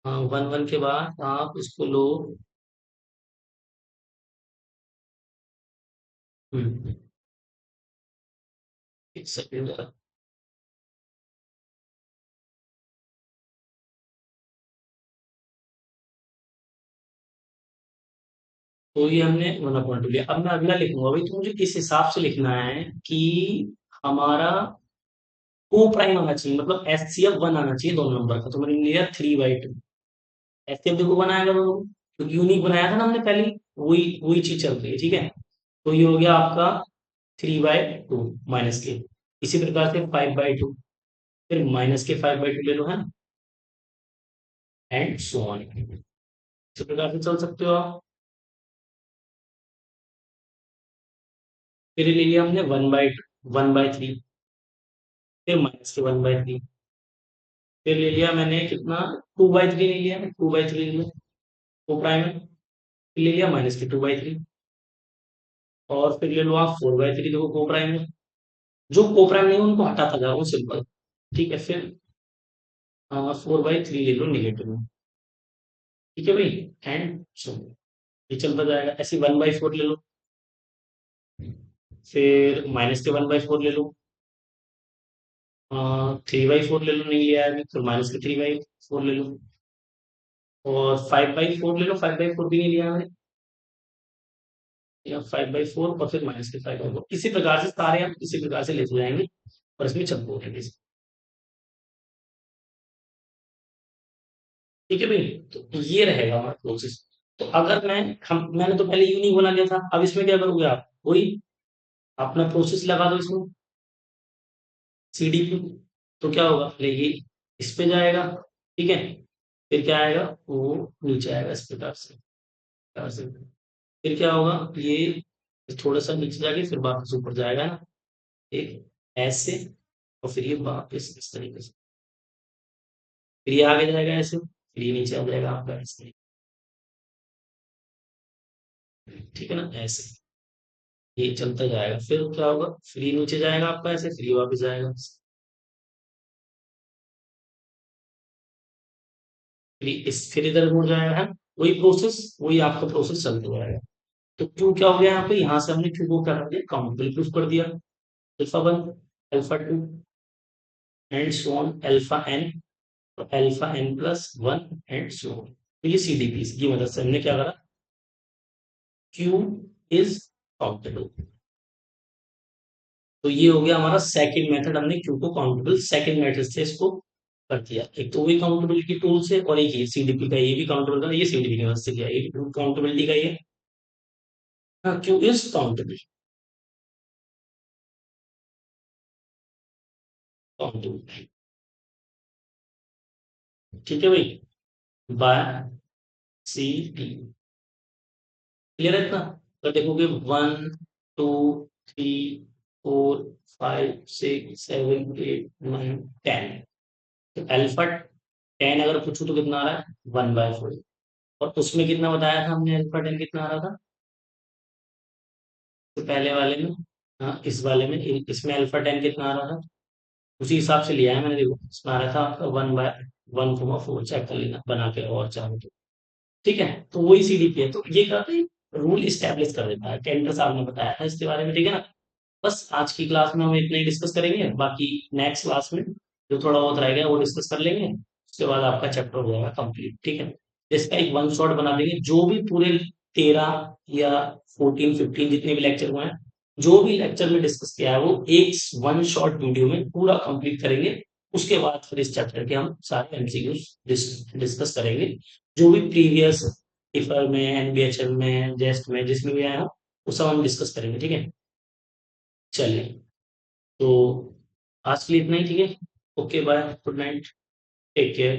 वन वन के बाद आप इसको लो, हम्म, एक सेकेंड जरा, तो ये हमने वन अपॉन टू लिया, अब मैं अगला लिखूंगा भाई, तो मुझे इस हिसाब से लिखना है कि हमारा को प्राइम आना चाहिए, मतलब एचसीएफ वन आना चाहिए दोनों नंबर का, तो मैंने लिया थ्री बाई टू, एचसीएफ देखो वन आएगा दोनों, तो यूनिक बनाया था ना हमने पहले, वही वही चीज चल रही है, ठीक है। तो ये हो गया आपका थ्री बाई टू माइनस के, इसी प्रकार से फाइव बाई टू, फिर माइनस के फाइव बाई टू ले लो, है ना, एंड सो ऑन। इस प्रकार से चल सकते हो आप। फिर ले लिया हमने 1/3, फिर माइनस के 1/3, फिर ले लिया मैंने कितना, 2/3 ले लिया, 2/3 ले लिया को प्राइम है, फिर ले लिया माइनस के 2/3, और फिर ले लो आप 4/3, देखो को प्राइम है। जो को प्राइम नहीं है उनको हटाता जाओ, सिंपल। ठीक है, फिर 4/3 ले लो निगेटिव में। ठीक है भाई, एंड सो ये चलता जाएगा ऐसे। 1/4 ले लो, फिर माइनस के 1/4 ले लो, 3/4 ले लो, नहीं लिया है अभी, तो माइनस के 3/4 ले लो, और 5/4 ले लो, 5/4 भी नहीं लिया मैंने, या 5/4, और फिर माइनस के 5/4। इसी प्रकार से सारे हम इसी प्रकार से लेते जाएंगे, और इसमें चल बोलेंगे। ठीक है भाई, तो ये रहेगा हमारा प्रोसेस। तो अगर मैंने तो पहले यूनिक बना लिया था, अब इसमें क्या करोगे आप, वही अपना प्रोसेस लगा दो इसमें, सीडीपी। तो क्या होगा, पहले ये इस पे जाएगा, ठीक है, फिर क्या आएगा, वो नीचे आएगा इस प्रकार से। फिर क्या होगा, ये थोड़ा सा नीचे जाके फिर वापस ऊपर जाएगा ना, एक ऐसे, और फिर ये वापस इस तरीके से, फिर ये आगे जाएगा ऐसे, फिर ये नीचे आ जाएगा आपका ऐसे। ठीक है ना, ऐसे ये चलता जाएगा, फिर क्या होगा, फिर ये नीचे जाएगा आपका ऐसे, फिर ये वापस जाएगा, फिर इधर मुड़ जाएगा है। वही आपका प्रोसेस चलते जाएगा। तो क्यू क्या हो गया यहाँ पे, यहाँ से हमने क्यू को क्या कर दिया, काउंटेबल प्रूफ कर दिया। Alpha 1, alpha 2, and so on, alpha n, alpha n+1, and so on. तो ये सीडीपी की मदद से हमने क्या करा, क्यू इज काउंटेबल। तो ये हो गया हमारा सेकंड मेथड, हमने क्यू को काउंटेबल सेकंड मेथड से इसको कर दिया। एक तो वही काउंटेबिलिटी टूल से, और एक ये सीडीपी का, ये भी काउंटेबल का, ये सीडीपी की मदद से किया, ये काउंटेबिलिटी का ये। हाँ, क्यू इज काउंटेबल, काउंटेबल। ठीक है भाई, बाय सी डी, क्लियर है इतना। तो देखोगे 1 2 3 4 5 6 7 8 9 10। तो अल्फा 10 अगर पूछूं तो कितना आ रहा है, 1/4। और उसमें कितना बताया था हमने, अल्फा 10 कितना आ रहा था, तो पहले वाले में, हाँ इस वाले में, इसमें अल्फा 10 कितना आ रहा था, उसी हिसाब से लिया है मैंने, देखो इसमें आ रहा था आपका 1/1,4, चेक कर लेना बना के और चाहो तो। ठीक है, तो वही सीडीपी है। तो ये क्या होता है, रूल इस्टेब्लिश कर देता है, टेंडर साहब ने बताया था इसके बारे में, ठीक है ना। बस आज की क्लास में हम इतना ही डिस्कस करेंगे, बाकी नेक्स्ट क्लास में जो थोड़ा बहुत रहेगा वो डिस्कस कर लेंगे, उसके बाद आपका चैप्टर हो जाएगा कंप्लीट। ठीक है, इसका एक वन शॉट बना देंगे, जो भी पूरे 13 या 14 15 जितने भी लेक्चर हुए हैं, जो भी लेक्चर में डिस्कस किया है वो एक वन शॉट वीडियो में पूरा कंप्लीट करेंगे। उसके बाद फिर इस चैप्टर के हम सारे एमसीक्यूज डिस्कस करेंगे, जो भी प्रीवियस टिफर में, एनबीएचएम में, जेस्ट में, जिसमें भी आया हो वो सब हम डिस्कस करेंगे। ठीक है, चलिए, तो आज के लिए इतना ही, ठीक है। Okay, bye, good night, take care.